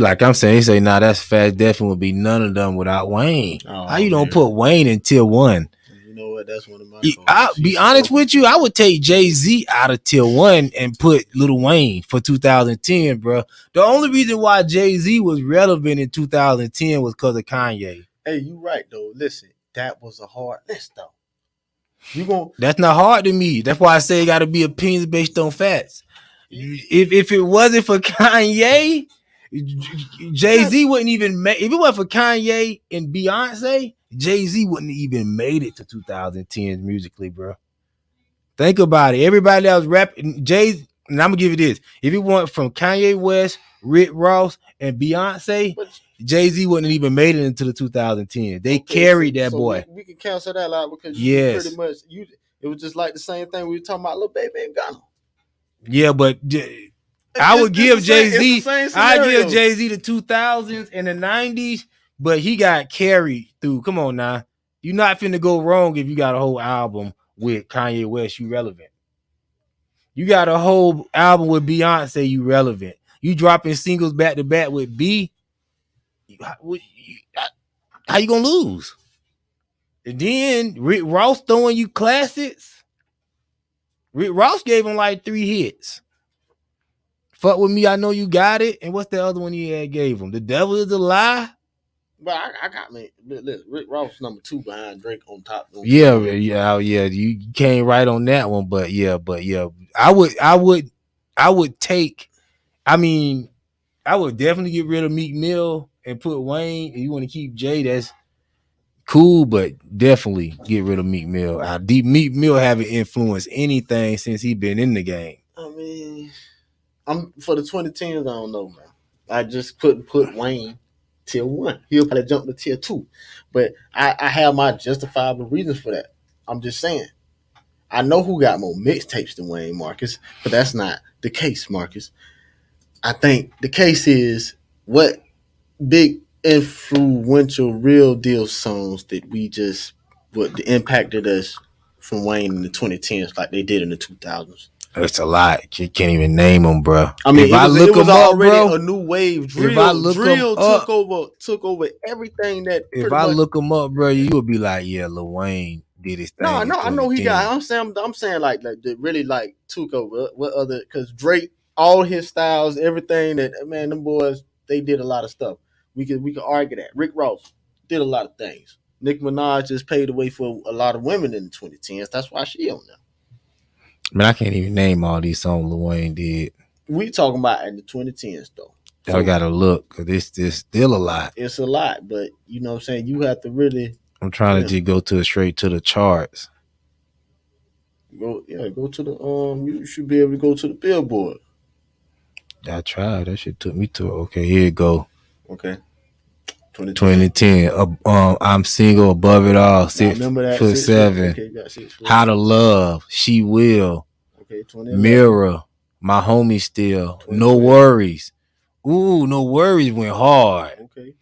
say, nah, that's fast. Definitely would be none of them without Wayne. Oh, how you don't put Wayne in tier 1? You know what? That's one of my. I'll be honest with you. I would take Jay-Z out of tier 1 and put Lil Wayne for 2010, bro. The only reason why Jay-Z was relevant in 2010 was because of Kanye. Hey, you right though. Listen, that was a hard list though. That's not hard to me. That's why I say it got to be opinions based on facts. If it wasn't for Kanye, Jay-Z wouldn't even make. If it wasn't for Kanye and Beyonce, Jay-Z wouldn't even made it to 2010 musically, bro. Think about it. Everybody that was rapping, and I'm gonna give you this: if it weren't from Kanye West, Rick Ross, and Beyonce, Jay-Z wouldn't even made it into the 2010. They carried that boy. We can cancel that out because pretty much it was just like the same thing we were talking about Lil Baby and Gunna. Yeah, but I would give Jay-Z. I give Jay-Z the 2000s and the 90s, but he got carried through. Come on now, you're not finna go wrong if you got a whole album with Kanye West. You relevant. You got a whole album with Beyonce. You relevant. You dropping singles back to back with B. How you gonna lose? And then Rick Ross throwing you classics. Rick Ross gave him like 3 hits. Fuck with me, I know you got it. And what's the other one he had gave him? The Devil Is a Lie. But I got me. Listen, Rick Ross number 2 behind Drake on top. Yeah. You came right on that one, but yeah. I would take. I mean, I would definitely get rid of Meek Mill and put Wayne. If you want to keep Jay, that's cool, but definitely get rid of Meek Mill. Meek Mill haven't influenced anything since he been in the game. I mean, I'm for the 2010s. I don't know, man. I just couldn't put Wayne tier 1. He'll probably jump to tier 2, but I have my justifiable reasons for that. I'm just saying. I know who got more mixtapes than Wayne, Marcus, but that's not the case, Marcus. I think the case is what big influential real deal songs that we just what impacted us from Wayne in the 2010s like they did in the 2000s. It's a lot. You can't even name them, bro. I mean, it was already up, bro, a new wave. Drill took over everything that. If I look them up, bro, you would be like, yeah, Lil Wayne did his thing. No, I know he got. I'm saying like really like took over. What other? Because Drake, all his styles, everything that man, them boys, they did a lot of stuff. We could argue that. Rick Ross did a lot of things. Nicki Minaj just paved the way for a lot of women in the 2010s. That's why she on there. Man, I can't even name all these songs Lil Wayne did. We talking about in the 2010s though. So, I gotta look because it's still a lot. It's a lot, but you know what I'm saying. You have to really. I'm trying to just go straight to the charts. Go to the You should be able to go to the Billboard. I tried. That shit took me to it. Okay, here it go. Okay. 2010. I'm single, above it all. 6'7". Okay, How to Love, She Will. Okay, Mirror, My Homie Still. No Worries. Ooh, No Worries went hard. Okay,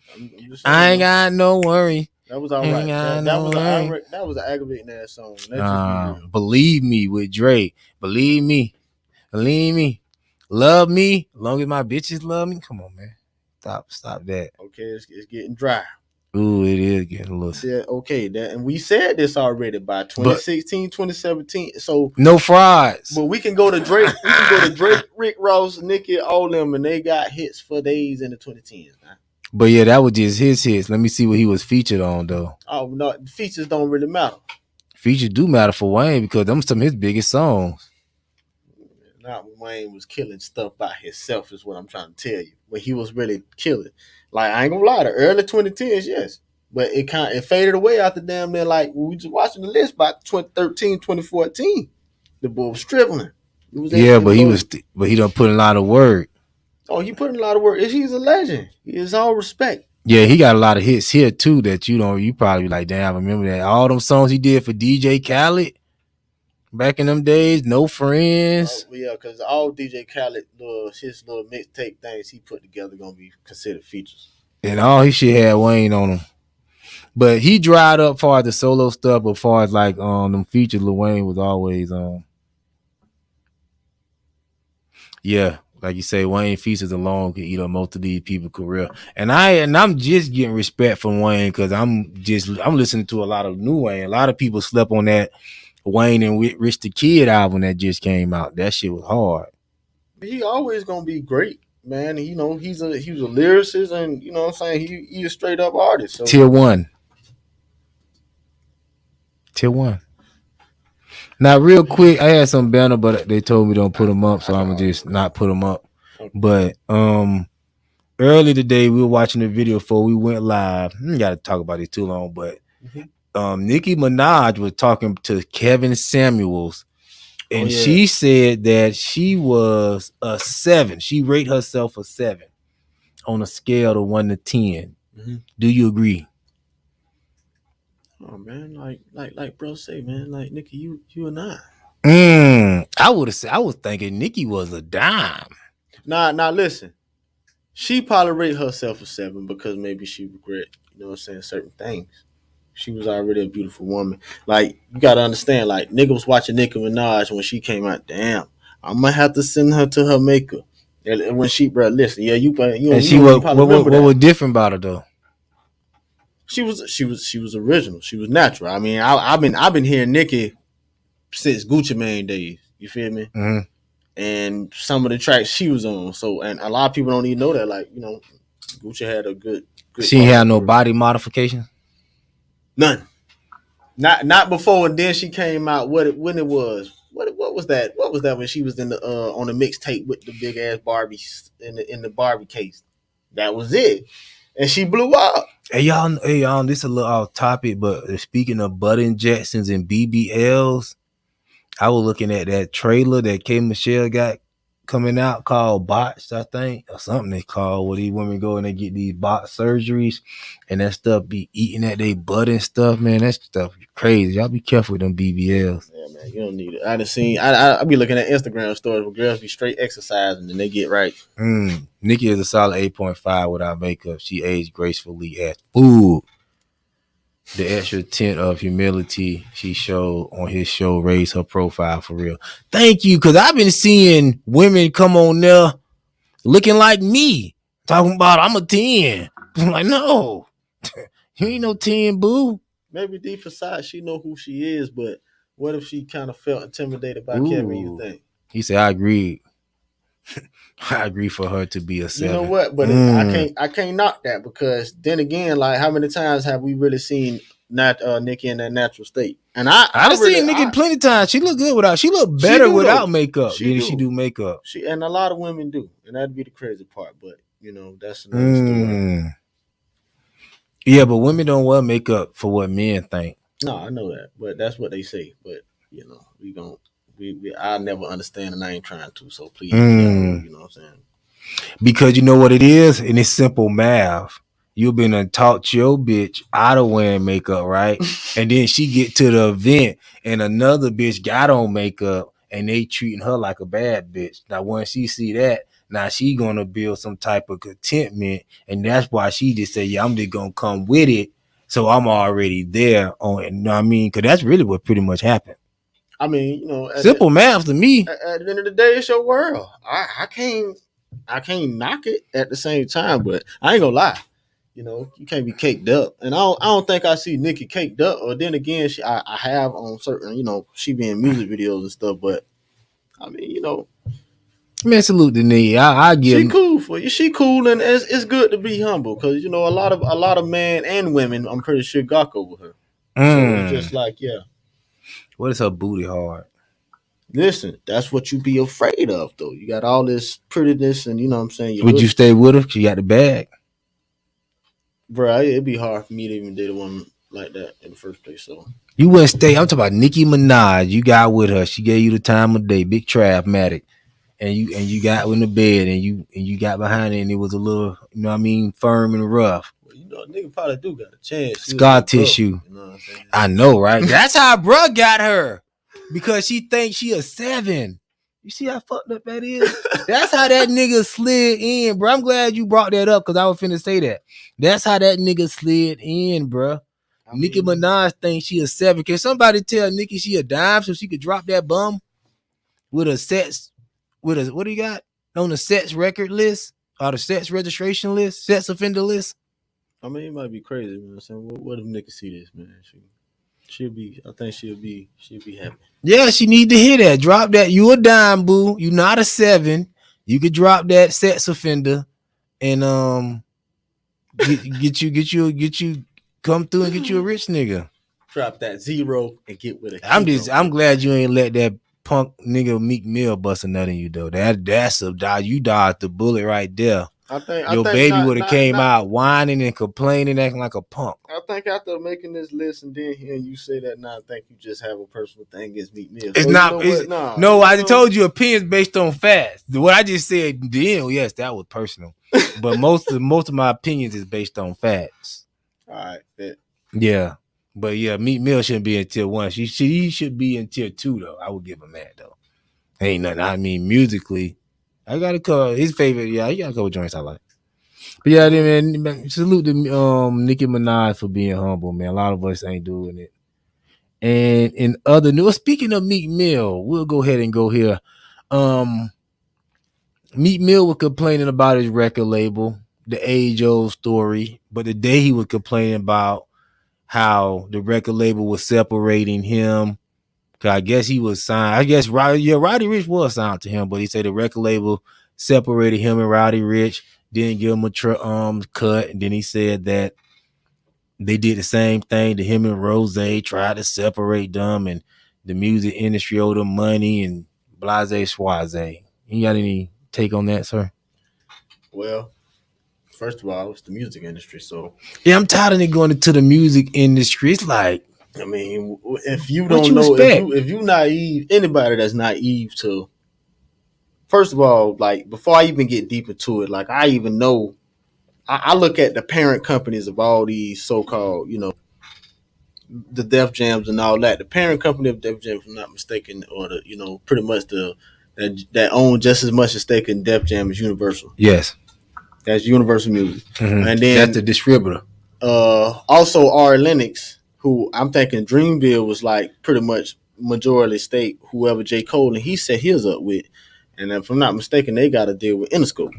I ain't got no worry. That was all right. That was an aggravating ass song. Believe Me with Drake. Believe me. Love me. As long as my bitches love me. Come on, man. Stop that. Okay, it's getting dry. Ooh, it is getting a little. Yeah, okay, and we said this already by 2016, 2017. So no frauds. But we can go to Drake. Rick Ross, Nicki, all them, and they got hits for days in the 2010s. Nah. But yeah, that was just his hits. Let me see what he was featured on though. Oh no, features don't really matter. Features do matter for Wayne because them some of his biggest songs. Not when Wayne was killing stuff by himself is what I'm trying to tell you. When he was really killing. Like I ain't gonna lie, the early 2010s, yes. But it faded away after damn near like we just watching the list by 2013, 2014. The boy was stripping. But he done put a lot of work. Oh, he put in a lot of work. He's a legend. He is all respect. Yeah, he got a lot of hits here too that you probably like, damn, I remember that. All them songs he did for DJ Khaled. Back in them days, No Friends. Oh, yeah, because all DJ Khaled, his little mixtape things he put together gonna be considered features. And all his shit had Wayne on them. But he dried up far as the solo stuff, but far as like them features, Lil Wayne was always yeah, like you say, Wayne features alone could eat up most of these people's career. And I'm just getting respect from Wayne because I'm listening to a lot of new Wayne. A lot of people slept on that Wayne and Rich the Kid album that just came out. That shit was hard. He always gonna be great, man. You know, he was a lyricist, and you know what I'm saying. He a straight up artist. So. Tier one. Now, real quick, I had some banner, but they told me don't put them up, so I'm gonna just not put them up. But early today we were watching the video before we went live. I got to talk about it too long, but Nicki Minaj was talking to Kevin Samuels, and she said that she was a 7. She rated herself a 7 on a scale of 1 to 10. Do you agree? Oh man, like bro say, man, like Nicki, you and I. I was thinking Nicki was a dime. Nah, listen. She probably rate herself a 7 because maybe she regret, you know what I'm saying, certain things. She was already a beautiful woman. Like, you gotta understand, like, nigga was watching Nicki Minaj when she came out. Damn, I'm gonna have to send her to her maker. And when she, bro, listen, yeah, you And she you what probably remember what that. was different about her though? She was original. She was natural. I mean, I've been hearing Nicki since Gucci Mane days. You feel me? Mm-hmm. And some of the tracks she was on. So, and a lot of people don't even know that. Like, Gucci had a good She part ain't of had her no career. body modification. None. Not before. And then she came out. When it was? What was that? What was that when she was in the on the mixtape with the big ass Barbie in the Barbie case? That was it. And she blew up. Hey y'all, this is a little off topic, but speaking of butt injections and BBLs, I was looking at that trailer that K Michelle got coming out called Bots, I think, or something they call where these women go and they get these bot surgeries and that stuff be eating at their butt and stuff, man. That stuff crazy. Y'all be careful with them BBLs. Yeah, man, you don't need it. I done seen. I be looking at Instagram stories where girls be straight exercising and they get right. Nicki is a solid 8.5 without makeup. She aged gracefully as food. The extra tint of humility she showed on his show raised her profile for real. Thank you, because I've been seeing women come on there looking like me, talking about I'm a 10. I'm like, no, you ain't no 10, boo. Maybe deep inside she know who she is, but what if she kind of felt intimidated by Kevin? You Ooh. think? He said, I agree. I agree for her to be a 7. You know what? But I can't knock that because then again, like how many times have we really seen Nicki in that natural state? And I've seen Nicki plenty of times. She look good without. She look better without makeup than she do makeup. And a lot of women do, and that'd be the crazy part. But that's another story. Yeah, but women don't wear makeup for what men think. No, I know that, but that's what they say. But I'll never understand, and I ain't trying to. So please, you know what I'm saying? Because you know what it is, and it's simple math. You've been taught your bitch out of wearing makeup, right? And then she get to the event, and another bitch got on makeup, and they treating her like a bad bitch. Now, when she see that, now she gonna build some type of contentment, and that's why she just say, "Yeah, I'm just gonna come with it." So I'm already there on it. You know what I mean? Because that's really what pretty much happened. I mean, simple math to me. At the end of the day, it's your world. I can't knock it at the same time, but I ain't gonna lie. You can't be caked up, and I don't think I see Nicki caked up. Or then again, I have on certain, she be in music videos and stuff. But I mean, man, salute to Nicki. I give. She cool for you. She cool, and it's good to be humble because a lot of men and women, I'm pretty sure, gawk over her. So it's just like, yeah. What is her booty hard? Listen, that's what you be afraid of, though. You got all this prettiness, and you know what I'm saying. Would you stay with her? She got the bag. Bro, it'd be hard for me to even date a woman like that in the first place. So you wouldn't stay. I'm talking about Nicki Minaj. You got with her. She gave you the time of day. Big Trabmatic, and you got in the bed, and you got behind it, and it was a little, firm and rough. Well, nigga probably do got a chance. Scar tissue. You know what I'm saying? I know, right? That's how bruh got her because she thinks she a 7. You see how fucked up that is? That's how that nigga slid in, bro. I'm glad you brought that up because I was finna say that. That's how that nigga slid in, bro. Nicki Minaj thinks she a 7. Can somebody tell Nicki she a dime so she could drop that bum with a sex, what do you got on the sex record list or the sex registration list, sex offender list? I mean, it might be crazy, man. I'm saying, what if Nicki see this, man? I think she'll be happy. Yeah, she need to hear that. Drop that. You a dime, boo. You not a 7. You could drop that sex offender and get you come through and get you a rich nigga. Drop that 0 and get with it. I'm glad you ain't let that punk nigga Meek Mill bust a nut in you though. That's a die. You dodged the bullet right there. Your baby would have came out whining and complaining, acting like a punk. I think after making this list and then hearing you say that now, I think you just have a personal thing against Meek Mill. It's not. I just told you opinions based on facts. What I just said then, yes, that was personal. But most of my opinions is based on facts. All right, bet. Yeah, but yeah, Meek Mill shouldn't be in tier 1. He should be in tier 2 though. I would give him that though. Ain't nothing. I mean, musically. I got a couple. His favorite, yeah, he got a couple joints I like. But yeah, man, salute to Nicki Minaj for being humble, man. A lot of us ain't doing it. And in other news, speaking of Meek Mill, we'll go ahead and go here. Meek Mill was complaining about his record label, the age-old story, but the day he was complaining about how the record label was separating him. Cause I guess he was signed. I guess Roddy Ricch was signed to him, but he said the record label separated him and Roddy Ricch, didn't give him a cut, and then he said that they did the same thing to him and Rose, tried to separate them, and the music industry owed them money and blase schwaze. You got any take on that, sir? Well, first of all, it's the music industry, so yeah, I'm tired of it going into the music industry. It's like, I mean, if you don't know, if you naive, anybody that's naive to, first of all, like before I even get deep into it, like I even know, I look at the parent companies of all these so-called, the Def Jams and all that. The parent company of Def Jam, if I'm not mistaken, or pretty much that own just as much a stake in Def Jam as Universal. Yes, that's Universal Music, and then that's the distributor. Also, R. Lennox, who I'm thinking Dreamville was like pretty much majority stake, whoever J. Cole and he set his up with, and if I'm not mistaken, they got to deal with Interscope.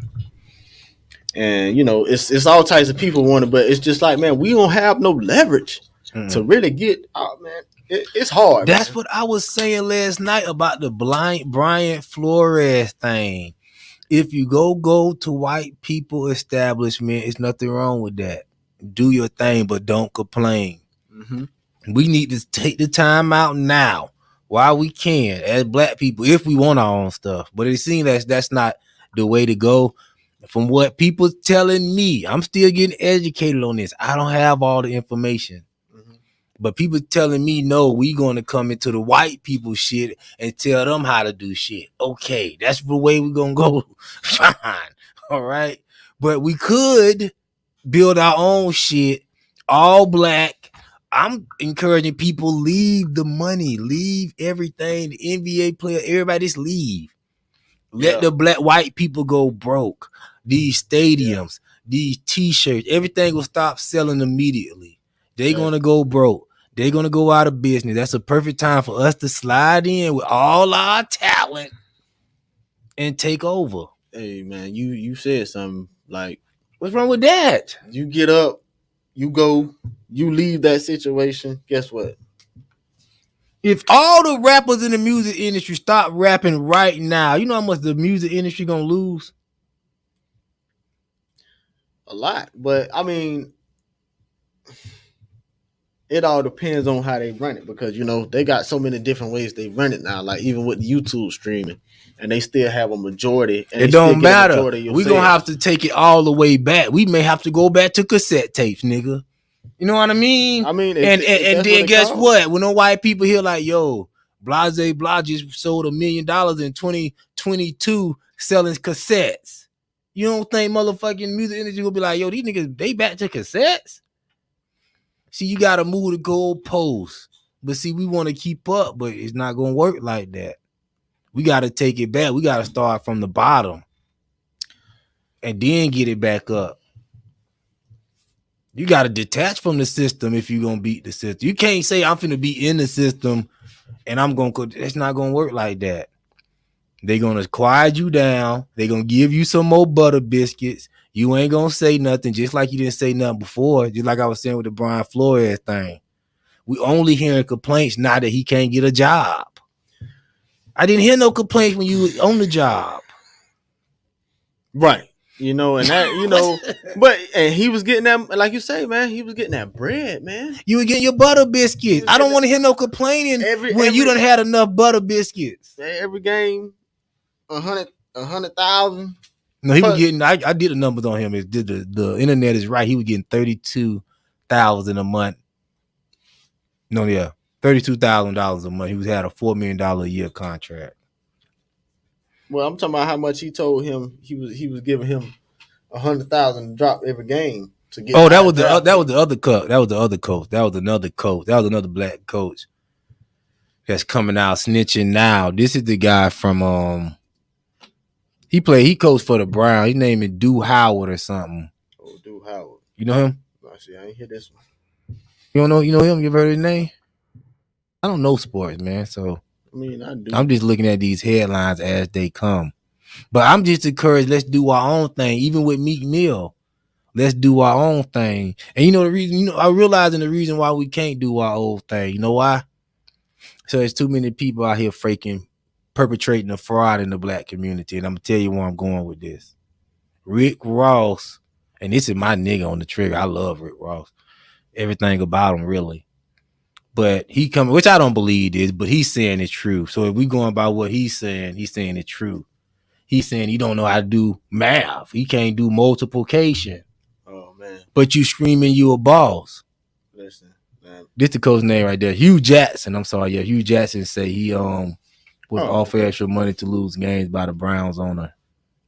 And it's all types of people wanting, but it's just like, man, we don't have no leverage to really get out, man. It's hard. That's man. What I was saying last night about the Brian Flores thing. If you go to white people establishment, it's nothing wrong with that. Do your thing, but don't complain. Mm-hmm. We need to take the time out now while we can as black people, if we want our own stuff. But it seems that's not the way to go. From what people telling me, I'm still getting educated on this. I don't have all the information. Mm-hmm. But people telling me, no, we going to come into the white people shit and tell them how to do shit. Okay, that's the way we're going to go. Fine. All right. But we could build our own shit, all black. I'm encouraging people, leave the money, leave everything. The NBA player, everybody just leave. Let the black white people go broke. These stadiums, these t-shirts, everything will stop selling immediately. They're going to go broke. They're going to go out of business. That's a perfect time for us to slide in with all our talent and take over. Hey, man, you said something like, what's wrong with that? You get up, you go, you leave that situation. Guess what? If all the rappers in the music industry stop rapping right now, you know how much the music industry going to lose? A lot. But, I mean, it all depends on how they run it because, they got so many different ways they run it now, like even with YouTube streaming, and they still have a majority. And it don't matter. We're going to have to take it all the way back. We may have to go back to cassette tapes, nigga. You know what I mean? I mean, and then guess what? When no white people here like, yo, Blase Blah just sold $1 million in 2022 selling cassettes. You don't think motherfucking music industry will be like, yo, these niggas, they back to cassettes? See, you got to move the goalposts. But see, we want to keep up, but it's not going to work like that. We got to take it back. We got to start from the bottom and then get it back up. You got to detach from the system if you're going to beat the system. You can't say I'm finna be in the system and I'm going to, it's not going to work like that. They're going to quiet you down. They're going to give you some more butter biscuits. You ain't going to say nothing, just like you didn't say nothing before, just like I was saying with the Brian Flores thing. We only hearing complaints now that he can't get a job. I didn't hear no complaints when you was on the job. Right. And that, and he was getting that, like you say, man, he was getting that bread, man. You were getting your butter biscuits. I don't want to hear no complaining when you done had enough butter biscuits. Every game, 100,000. No, he was getting, I did the numbers on him. The internet is right. He was getting 32,000 a month. No, yeah. $32,000 a month. He had a $4 million a year contract. Well, I'm talking about how much he told him he was giving him 100,000 to drop every game to get. Oh, that was the other coach. That was the other coach. That was another coach. That was another black coach that's coming out snitching now. This is the guy from he coached for the Browns. His name is Dew Howard or something. Oh, Dew Howard. You know him? No, see, I ain't hear this one. You don't know? You know him? You ever heard his name? I don't know sports, man. So I mean, I do. I'm just looking at these headlines as they come. But I'm just encouraged, let's do our own thing, even with Meek Mill. Let's do our own thing. And you know the reason, I realizing the reason why we can't do our own thing. You know why? So there's too many people out here perpetrating a fraud in the black community. And I'm gonna tell you where I'm going with this. Rick Ross, and this is my nigga on the trigger. I love Rick Ross. Everything about him, really. But he coming, which I don't believe this, but he's saying it's true. So if we going by what he's saying it's true. He's saying he don't know how to do math. He can't do multiplication. Oh man! But you screaming you a boss. Listen, man. This the coach's name right there. Hugh Jackson. I'm sorry. Yeah, Hugh Jackson say he was offered extra money to lose games by the Browns owner.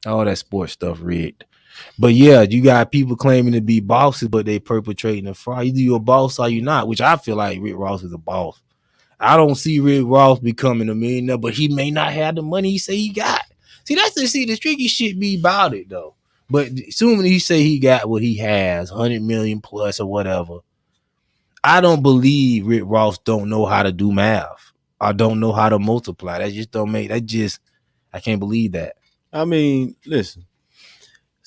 All that sports stuff rigged. But yeah, you got people claiming to be bosses, but they perpetrating a fraud. Either you're a boss or you're not, which I feel like Rick Ross is a boss. I don't see Rick Ross becoming a millionaire, but he may not have the money he say he got. See, the tricky shit be about it though. But assuming he say he got what he has, 100 million plus or whatever, I don't believe Rick Ross don't know how to do math. I don't know how to multiply. I can't believe that. I mean, listen,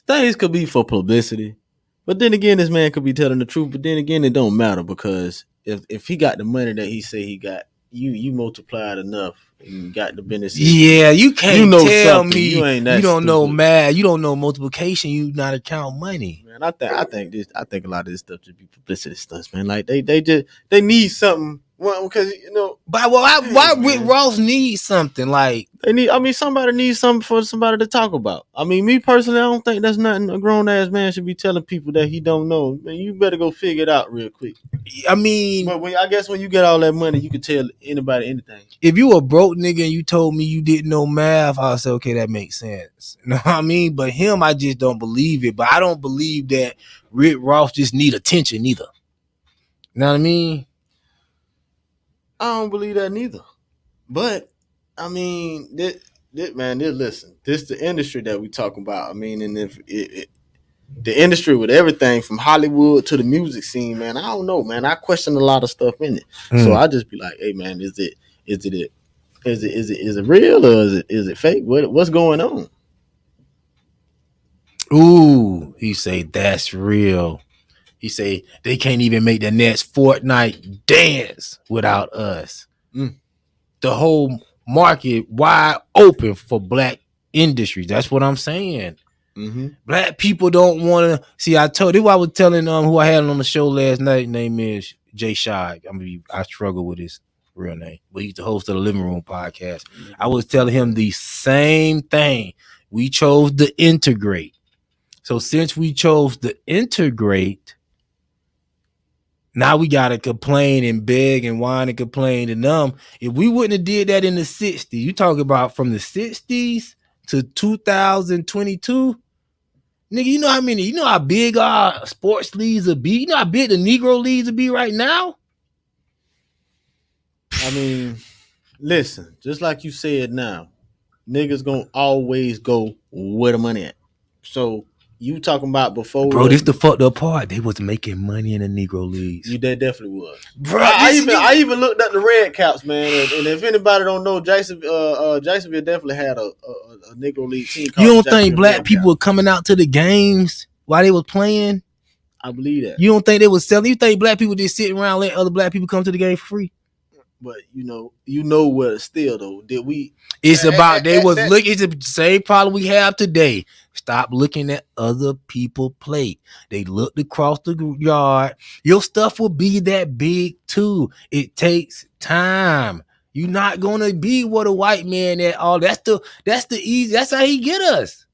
things could be for publicity, but then again, this man could be telling the truth. But then again, it don't matter because if he got the money that he say he got, you multiplied enough and got the business. Yeah, you can't tell me you don't stupid. Know math, you don't know multiplication, you not account money. Man, I think a lot of this stuff just be publicity stunts, man. Like they need something. Well, because but why Rick Ross needs something like they need? I mean, somebody needs something for somebody to talk about. I mean, me personally, I don't think that's nothing a grown ass man should be telling people that he don't know. Man, you better go figure it out real quick. I mean, but I guess when you get all that money, you can tell anybody anything. If you a broke nigga and you told me you didn't know math, I'll say okay, that makes sense. You know what I mean? But him, I just don't believe it. But I don't believe that Rick Ross just need attention either. You know what I mean? I don't believe that neither. But I mean, this listen, this the industry that we talking about. I mean, and if the industry with everything from Hollywood to the music scene, man, I don't know, man. I question a lot of stuff in it. So I just be like, hey, man, is it real or is it fake? What's going on? Ooh, he say that's real. He say they can't even make the next Fortnite dance without us. The whole market wide open for black industries. That's what I'm saying. Mm-hmm. Black people don't want to see. I was telling who I had on the show last night. Name is Jay Shy. I struggle with his real name, but he's the host of the Living Room podcast. I was telling him the same thing. We chose to integrate. So since we chose to integrate, now we gotta complain and beg and whine and complain to them. If we wouldn't have did that in the 60s, you talk about from the 60s to 2022, nigga, you know how big our sports leagues will be? You know how big the Negro leagues will be right now? I mean, listen, just like you said now, niggas gonna always go where the money at. So you talking about before, bro? This the fucked up part. They was making money in the Negro leagues. They definitely was, bro. I even looked at the Red Caps, man. And if anybody don't know, Jacksonville definitely had a Negro league team. You don't think black people were coming out to the games while they was playing? I believe that. You don't think they was selling? You think black people just sitting around letting other black people come to the game for free? But you know what? Still though, did we? It's about they was looking. It's the same problem we have today. Stop looking at other people play. They looked across the yard. Your stuff will be that big too. It takes time. You're not gonna be what a white man at all. That's the easy. That's how he get us.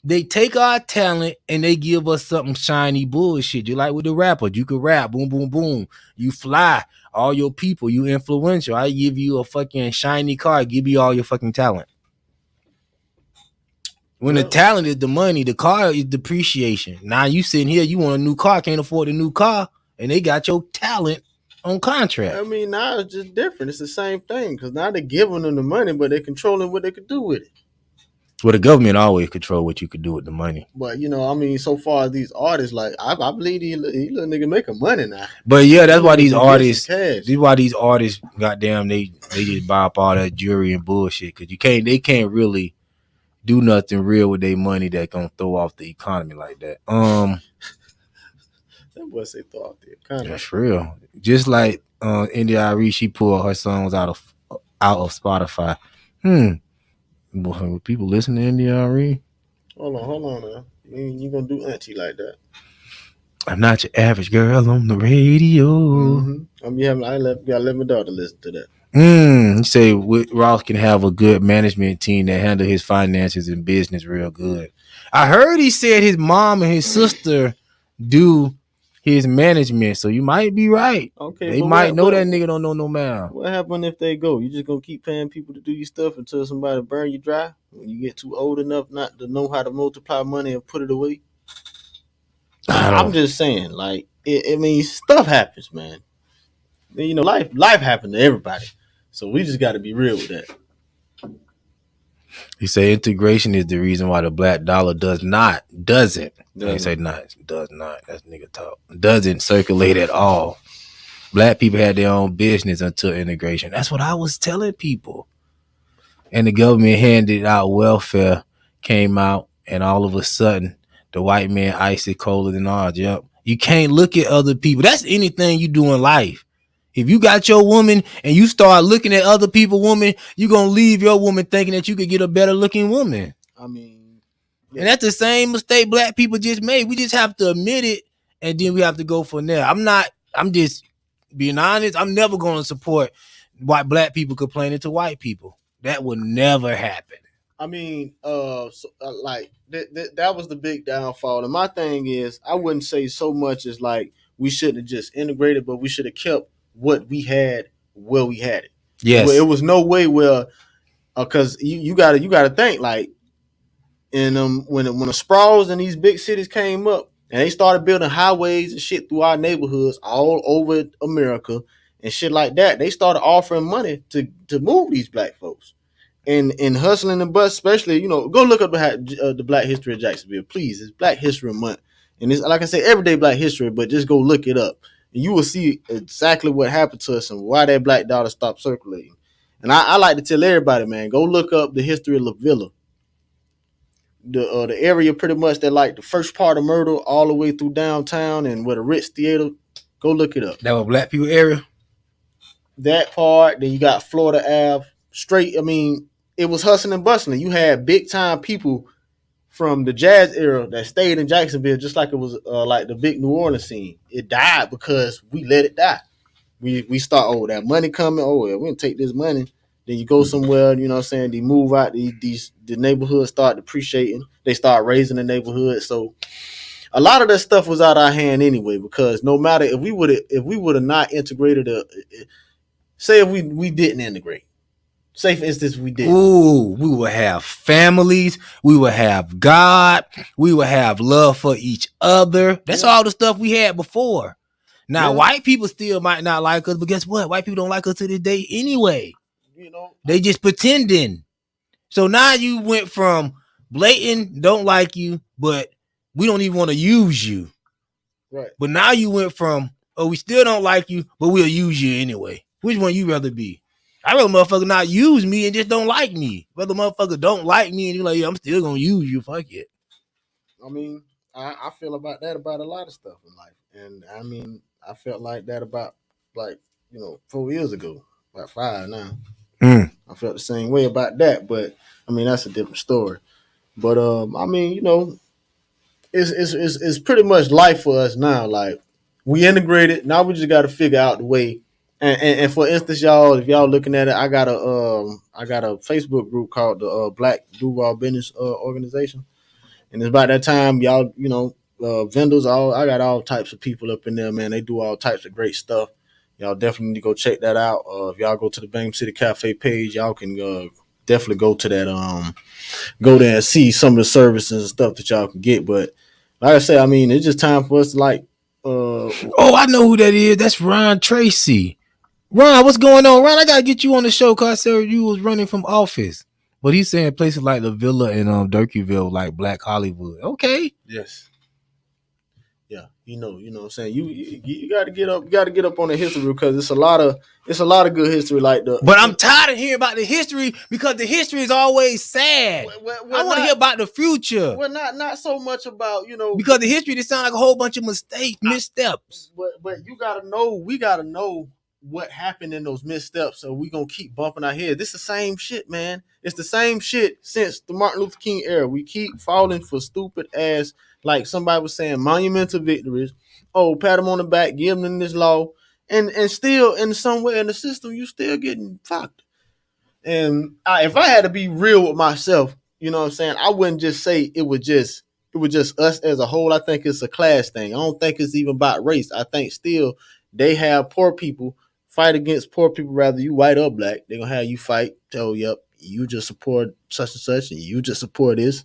They take our talent and they give us something shiny bullshit. You like with the rapper, you can rap, boom, boom, boom. You fly, all your people, you influential. I give you a fucking shiny car, give you all your fucking talent. When the talent is the money, the car is depreciation. Now you sitting here, you want a new car, can't afford a new car, and they got your talent on contract. I mean, now it's just different. It's the same thing because now they're giving them the money, but they're controlling what they could do with it. Well, the government always control what you could do with the money. But, I mean, so far as these artists, like, I believe he little nigga making money now. But, yeah, that's why these artists, goddamn, they They just buy up all that jewelry and bullshit because they can't really do nothing real with their money that gonna throw off the economy like that. That boy say throw off the economy. That's real. Just like NDRE, she pulled her songs out of Spotify. Boy, people listen to NDRE. Hold on now. You gonna do auntie like that? I'm not your average girl on the radio. Mm-hmm. I let my daughter listen to that. You say Ross can have a good management team that handle his finances and business real good. I heard he said his mom and his sister do his management, so you might be right. Okay, they might know that nigga don't know no man. What happens if they go? You just gonna keep paying people to do your stuff until somebody burn you dry when you get too old enough not to know how to multiply money and put it away? I'm just saying, like, stuff happens, man. You know, life happens to everybody, so we just got to be real with that. He say integration is the reason why the black dollar doesn't. I say not, does not. That's nigga talk. Doesn't circulate at all. Black people had their own business until integration. That's what I was telling people. And the government handed out welfare, came out, and all of a sudden, the white man icy colder than ours. Yep. You can't look at other people. That's anything you do in life. If you got your woman and you start looking at other people's woman, you're going to leave your woman thinking that you could get a better looking woman. I mean, yeah. And that's the same mistake black people just made. We just have to admit it, and then we have to go from there. I'm just being honest. I'm never going to support white black people complaining to white people. That would never happen. I mean, that was the big downfall. And my thing is, I wouldn't say so much as like we shouldn't have just integrated, but we should have kept what we had where we had it. Yes, where it was no way where, because you gotta think like, in when the sprawls in these big cities came up and they started building highways and shit through our neighborhoods all over America and shit like that, they started offering money to move these black folks. And hustling and bust, especially, go look up the Black History of Jacksonville, please. It's Black History Month, and it's, like I say, everyday Black History. But just go look it up, and you will see exactly what happened to us and why that black dollar stopped circulating. And I like to tell everybody, man, go look up the history of La Villa, the area pretty much that like the first part of Myrtle all the way through downtown and where the Ritz Theater. Go look it up. That was black people area. That part. Then you got Florida Ave straight. I mean, it was hustling and bustling. You had big time people from the jazz era that stayed in Jacksonville, just like it was like the big New Orleans scene. It died because we let it die. We start, that money coming. We're gonna take this money. Then you go somewhere, you know what I'm saying? They move out. The neighborhoods start depreciating. They start raising the neighborhood. So a lot of that stuff was out of our hand anyway. Because no matter if we would have not integrated, say if we didn't integrate. Say, for instance, we did. Ooh, we will have families. We will have God. We will have love for each other. That's all the stuff we had before. Now, white people still might not like us, but guess what? White people don't like us to this day anyway. They just pretending. So now you went from blatant don't like you, but we don't even want to use you. Right. But now you went from, we still don't like you, but we'll use you anyway. Which one you rather be? I rather motherfucker not use me and just don't like me. Whether motherfucker don't like me and you're like, I'm still gonna use you. Fuck it. I mean, I feel about that about a lot of stuff in life. And I mean, I felt like that about 4 years ago, about 5 now. I felt the same way about that, but I mean that's a different story. But I mean, it's pretty much life for us now. Like, we integrated, now we just got to figure out the way. And for instance, y'all, if y'all looking at it, I got a Facebook group called the Black Duval Business Organization, and it's about that time, y'all. Vendors, I got all types of people up in there, man. They do all types of great stuff. Y'all definitely need to go check that out. If y'all go to the Bangham City Cafe page, y'all can definitely go to that. Go there and see some of the services and stuff that y'all can get. But like I said, I mean, it's just time for us to I know who that is. That's Ron Tracy. Ron, what's going on? Ron, I gotta get you on the show because I said you was running from office. But he's saying places like La Villa and Durkeeville, like Black Hollywood. Okay. Yes. Yeah, you know what I'm saying. You got to get up, on the history because it's a lot of good history like the. But I'm tired of hearing about the history because the history is always sad. I want to hear about the future. Well, not so much about because the history just sound like a whole bunch of missteps. But you gotta know, we gotta know what happened in those missteps, so we gonna keep bumping our head. This is the same shit, man. It's the same shit since the Martin Luther King era. We keep falling for stupid ass, like somebody was saying, monumental victories. Oh, pat them on the back, give them this law, and still in some way in the system, you still getting fucked. And if I had to be real with myself, you know what I'm saying, I wouldn't just say it was just us as a whole. I think it's a class thing. I don't think it's even about race. I think still they have poor people fight against poor people, rather you white or black. They're gonna have you fight, tell yep, you just support such and such, and you just support this.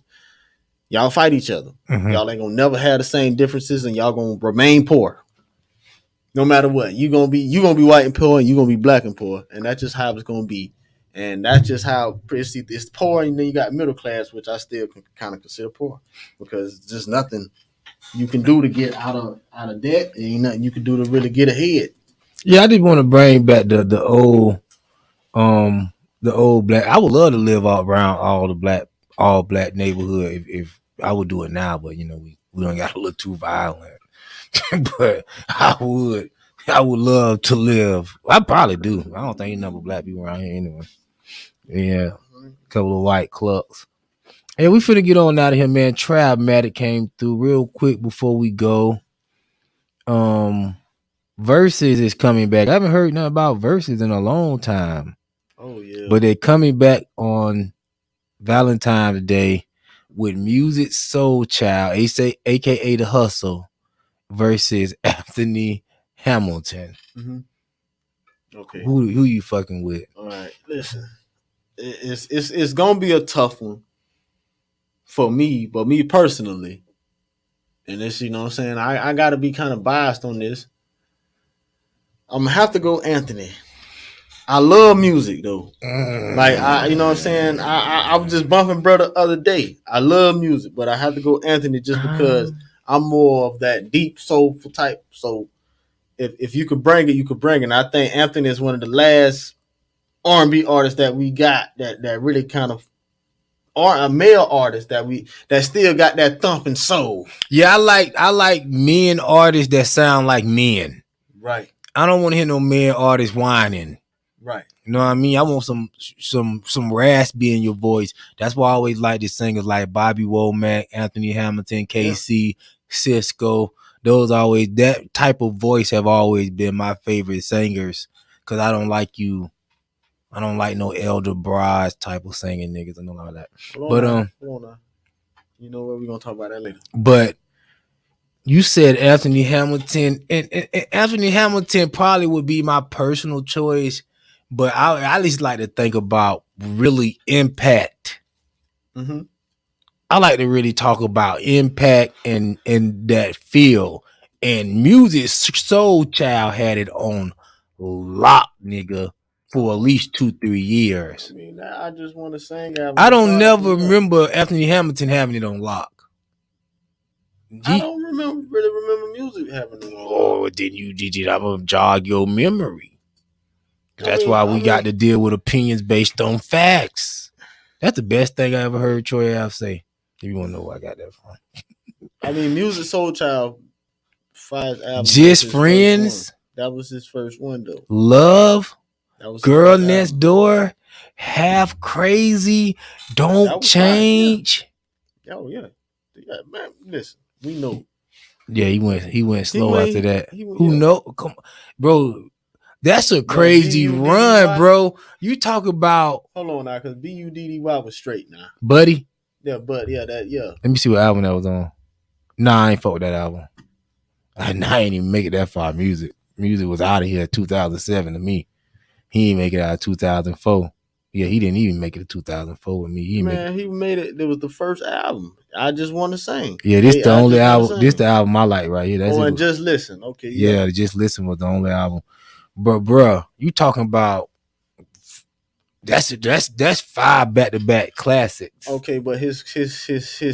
Y'all fight each other. Mm-hmm. Y'all ain't gonna never have the same differences, and y'all gonna remain poor. No matter what. You gonna be white and poor, and you gonna be black and poor. And that's just how it's gonna be. And that's just how it's poor, and then you got middle class, which I still can kind of consider poor, because there's just nothing you can do to get out of debt, and ain't nothing you can do to really get ahead. Yeah, I just want to bring back the old black. I would love to live around all black neighborhood if I would do it now, but we don't got to look too violent. But I would love to live. I probably do. I don't think ain't nothing but black people around here anyway. Yeah, a couple of white clucks. Hey, we finna get on out of here, man. Trabmatic came through real quick before we go. Versus is coming back. I haven't heard nothing about Versus in a long time. Oh yeah. But they're coming back on Valentine's Day with Music Soul Child, aka The Hustle, versus Anthony Hamilton. Mm-hmm. Okay. Who you fucking with? All right, listen. It's gonna be a tough one for me, but me personally, and this, you know what I'm saying, I gotta be kind of biased on this. I'm gonna have to go Anthony. I love music though. Like you know what I'm saying, I was just bumping brother the other day. I love music, but I have to go Anthony just because I'm more of that deep soulful type. So if you could bring it, you could bring it. And I think Anthony is one of the last R&B artists that we got that really kind of are a male artist that still got that thumping soul. Yeah, I like men artists that sound like men. Right. I don't want to hear no men artists whining. Right. You know what I mean? I want some raspy in your voice. That's why I always like the singers like Bobby Womack, Anthony Hamilton, KC, Cisco. Those always, that type of voice have always been my favorite singers. Cause I don't like no Elder Bras type of singing niggas and all that. Hold on. You know what? We're gonna talk about that later. But you said Anthony Hamilton, and Anthony Hamilton probably would be my personal choice, but I at least like to think about really impact. Mm-hmm. I like to really talk about impact and that feel. And Music Soul Child had it on lock, nigga, for at least 2-3 years. I mean, I just want to sing. I don't never remember Anthony Hamilton having it on lock. I don't really remember music happening. Oh, then I'm gonna jog your memory. That's why we got to deal with opinions based on facts. That's the best thing I ever heard Troy Ave say. If you want to know where I got that from. I mean, Music Soul Child, 5 albums. Just Friends. That was his first one, though. Love. That was Girl Next Door. Half Crazy. Don't Change. Yeah. Oh yeah, man. Listen. We know. Yeah, he went slow after that. Who know? Come, bro, that's a crazy run, bro. You talk about. Hold on now, because Buddy was straight now. Buddy. Yeah, but yeah. Let me see what album that was on. Nah, I ain't fuck with that album. I ain't even make it that far. Music was out of here in 2007 to me. He didn't make it out of 2004. Yeah, he didn't even make it to 2004 with me. He made it. It was the first album. I Just Want to Sing. Yeah, this the only album. This the album I like right here. That's and Just Listen. Okay. Yeah, Just Listen was the only album. But bruh, you talking about that's 5 back-to-back classics. Okay, but his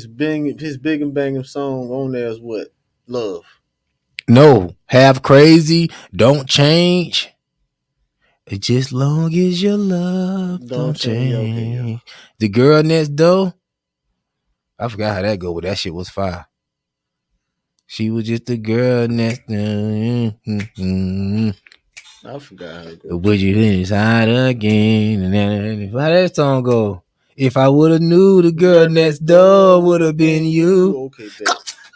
big and banging song on there is what? Love. No, Half Crazy, Don't Change. Just long as your love don't change. Okay, yeah. The Girl Next Door. I forgot how that go, but that shit was fire. She was just the girl next door. I forgot how it goes. Would you inside again? And how that song go? If I would have knew the girl next door would have been you. Okay,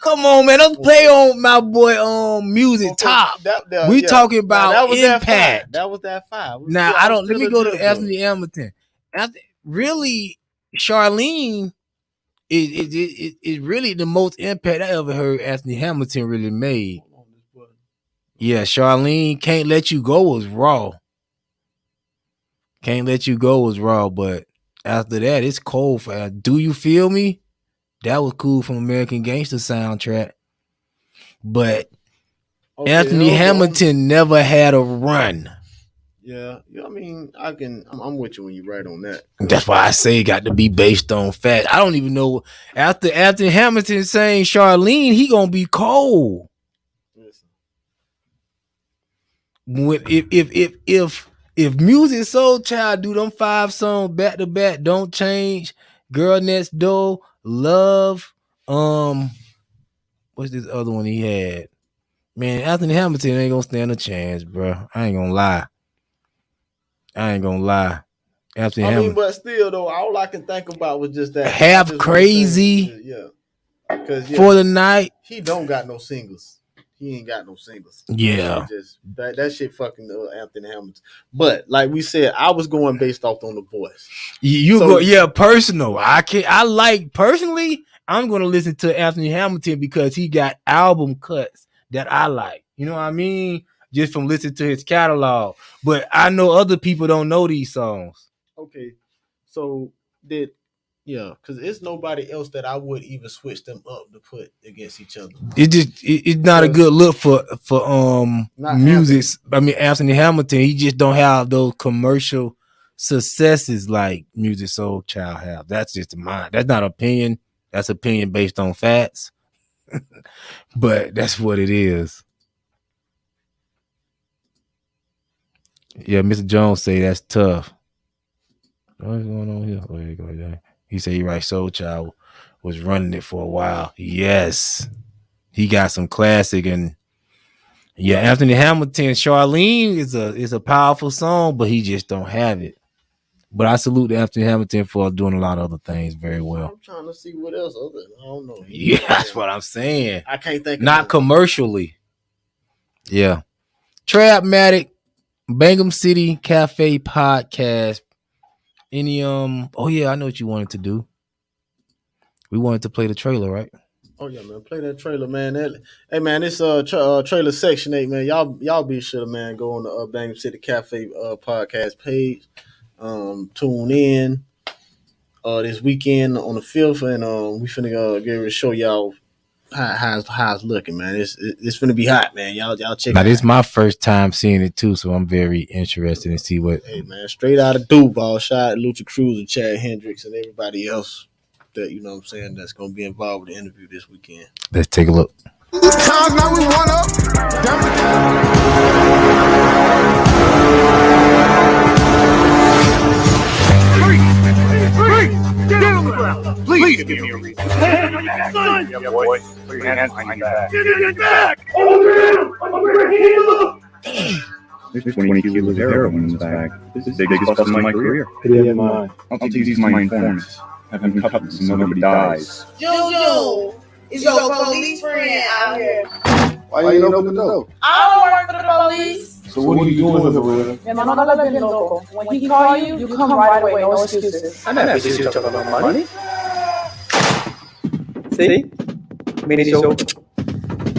come on, man. Don't play on my boy music top. We talking about that was impact. That was that 5. Now I don't. Let me go to Anthony Hamilton. Really, Charlene is really the most impact I ever heard Anthony Hamilton really made. Yeah, Charlene, Can't Let You Go was raw. Can't Let You Go was raw, but after that, it's cold for Do You Feel Me? That was cool from American Gangster soundtrack. But Anthony Hamilton never had a run. Yeah, I mean, I'm with you when you're right on that. That's why I say it got to be based on fact. I don't even know after Anthony Hamilton saying Charlene, he gonna be cold. When if Music Soul Child do them 5 songs back to back, Don't Change, Girl Next Door, Love, what's this other one he had? Man, Anthony Hamilton ain't gonna stand a chance, bro. I ain't gonna lie. Anthony Hamilton. But still though, all I can think about was just that Half Crazy. Yeah. Because For the Night. He don't got no singles. He ain't got no singles. Yeah. Just that shit fucking Anthony Hamilton. But like we said, I was going based off on the voice. Personal. I like personally, I'm gonna listen to Anthony Hamilton because he got album cuts that I like. You know what I mean? Just from listening to his catalog. But I know other people don't know these songs. Okay. So because it's nobody else that I would even switch them up to put against each other. It's not a good look for music. I mean, Anthony Hamilton, he just don't have those commercial successes like Music Soul Child have. That's just mine. That's not opinion. That's opinion based on facts. But that's what it is. Yeah, Mr. Jones say that's tough. What's going on here? Oh, here you go. He said he right. Soul Child was running it for a while. Yes, he got some classic and Anthony Hamilton. Charlene is a powerful song, but he just don't have it. But I salute Anthony Hamilton for doing a lot of other things very well. I'm trying to see what else other. I don't know. That's what I'm saying. I can't think. Not commercially. Yeah, Trabmatic, Bangham City Cafe podcast. Any oh yeah, I know what you wanted to do. We wanted to play the trailer, right? Oh yeah, man, play that trailer, man. Hey man, it's trailer section 8, man. Y'all be sure, man, go on the Bangham City Cafe podcast page. Tune in this weekend on the 5th, and we finna get ready to show y'all how it's looking, man. It's finna be hot, man. Y'all check. Now this is my first time seeing it too, so I'm very interested in see what. Hey man, straight out of Duval, shot at Lucha Cruz and Chad Hendricks and everybody else that you know what I'm saying that's gonna be involved with the interview this weekend. Let's take a look. Times now we one up. Get on the ground. Please give me a reason. Yeah, boy. Put your hands behind your back. Get back! Over here! There's 20 kilos of heroin in his bag. This is the biggest bust of my career. I'll use my informants. Have him cut so nobody dies. Juju, is your police friend out here? Why you ain't open the door? I don't work for the police. So what are you doing with her? When he call you, you come right away, no excuses. I'm not busy talking about money. See? Made it so.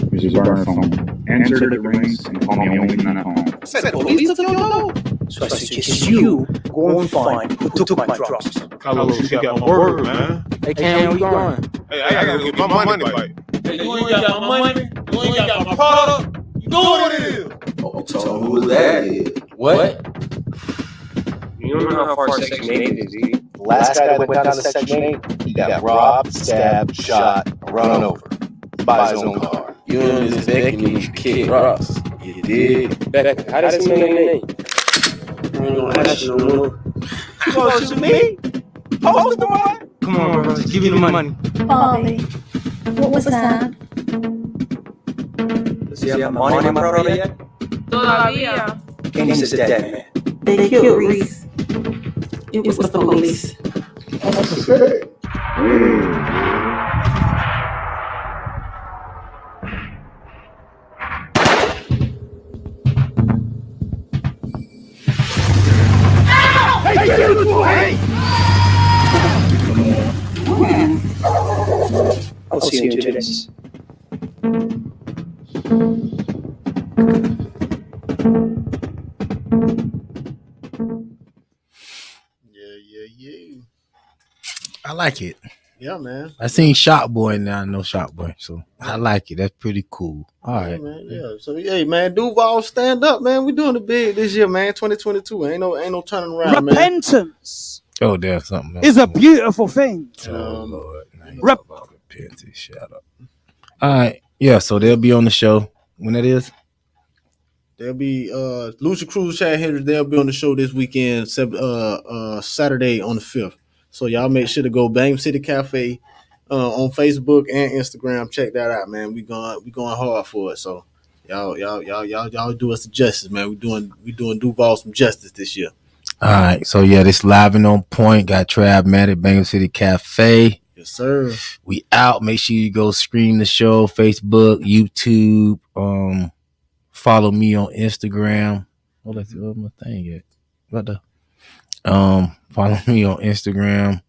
Here's his burner phone. Answer if it rings and call me only from that phone. Said the police took your door. So I suggest you go and find who took my drugs. Carlos, you got my word, man. Hey, Cam, where you going? Hey, I gotta get my money back. Hey, you ain't got my money, you ain't got my product, you know what it is. Oh, so who that is? What? You don't know how far Section 8 is, E. Last guy that went down to Section 8, he got robbed, stabbed, shot, run over by his own car. You and Miss Becky need to kick rocks. You did. Becky, how does he know your name? I ain't gonna ask you no more. You gonna shoot me? Post the money? Come on, bro. Just give me the money. Bobby, what was that? Does he have money in my brother yet? Todavía. Kenny's is dead, man. They killed Reese. It was the police. I'll see you in 2 days. Yeah. I like it. Yeah, man. I seen Shot Boy now. I know Shot Boy, so I like it. That's pretty cool. All right, man. Yeah. So hey, man, Duval, stand up, man. We doing the big this year, man. 2022. Ain't no turning around, man. Repentance. Oh, there's something else. Is a beautiful thing. Oh Lord, repentance. Shut up. All right, yeah. So they'll be on the show when it is. They'll be Lucha Cruz, Chad Hendricks. They'll be on the show this weekend, Saturday on the 5th. So y'all make sure to go Bang City Cafe on Facebook and Instagram. Check that out, man. We going hard for it. So y'all do us the justice, man. We doing Duval some justice this year. All right. So yeah, this live and on point. Got Trabmatic, Bang City Cafe. Yes, sir. We out. Make sure you go stream the show, Facebook, YouTube. Follow me on Instagram. Oh, that's my thing yet. What the? Follow me on Instagram,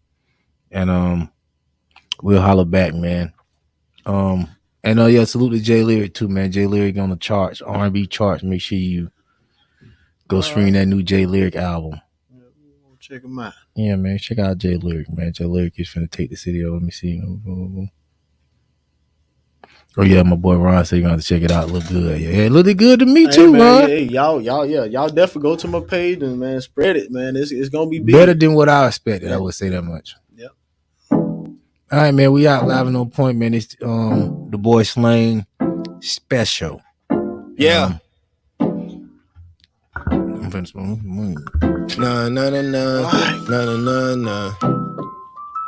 and we'll holler back, man. And yeah, salute to Jay Lyric too, man. Jay Lyric on the charts, R&B charts. Make sure you go stream that new Jay Lyric album. Check him out. Yeah, man. Check out Jay Lyric, man. Jay Lyric is finna take the city over. Let me see. Oh yeah, my boy Ron said you're gonna have to check it out. Look good. Yeah, it looked good to me too, man. Ron. Hey, y'all definitely go to my page and man, spread it, man. It's gonna be big. Better than what I expected. I would say that much. Yep. All right, man. We out live and on point, man. It's the boy Slang special. Yeah. I'm finna spend money.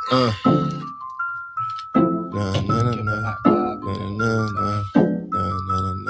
No.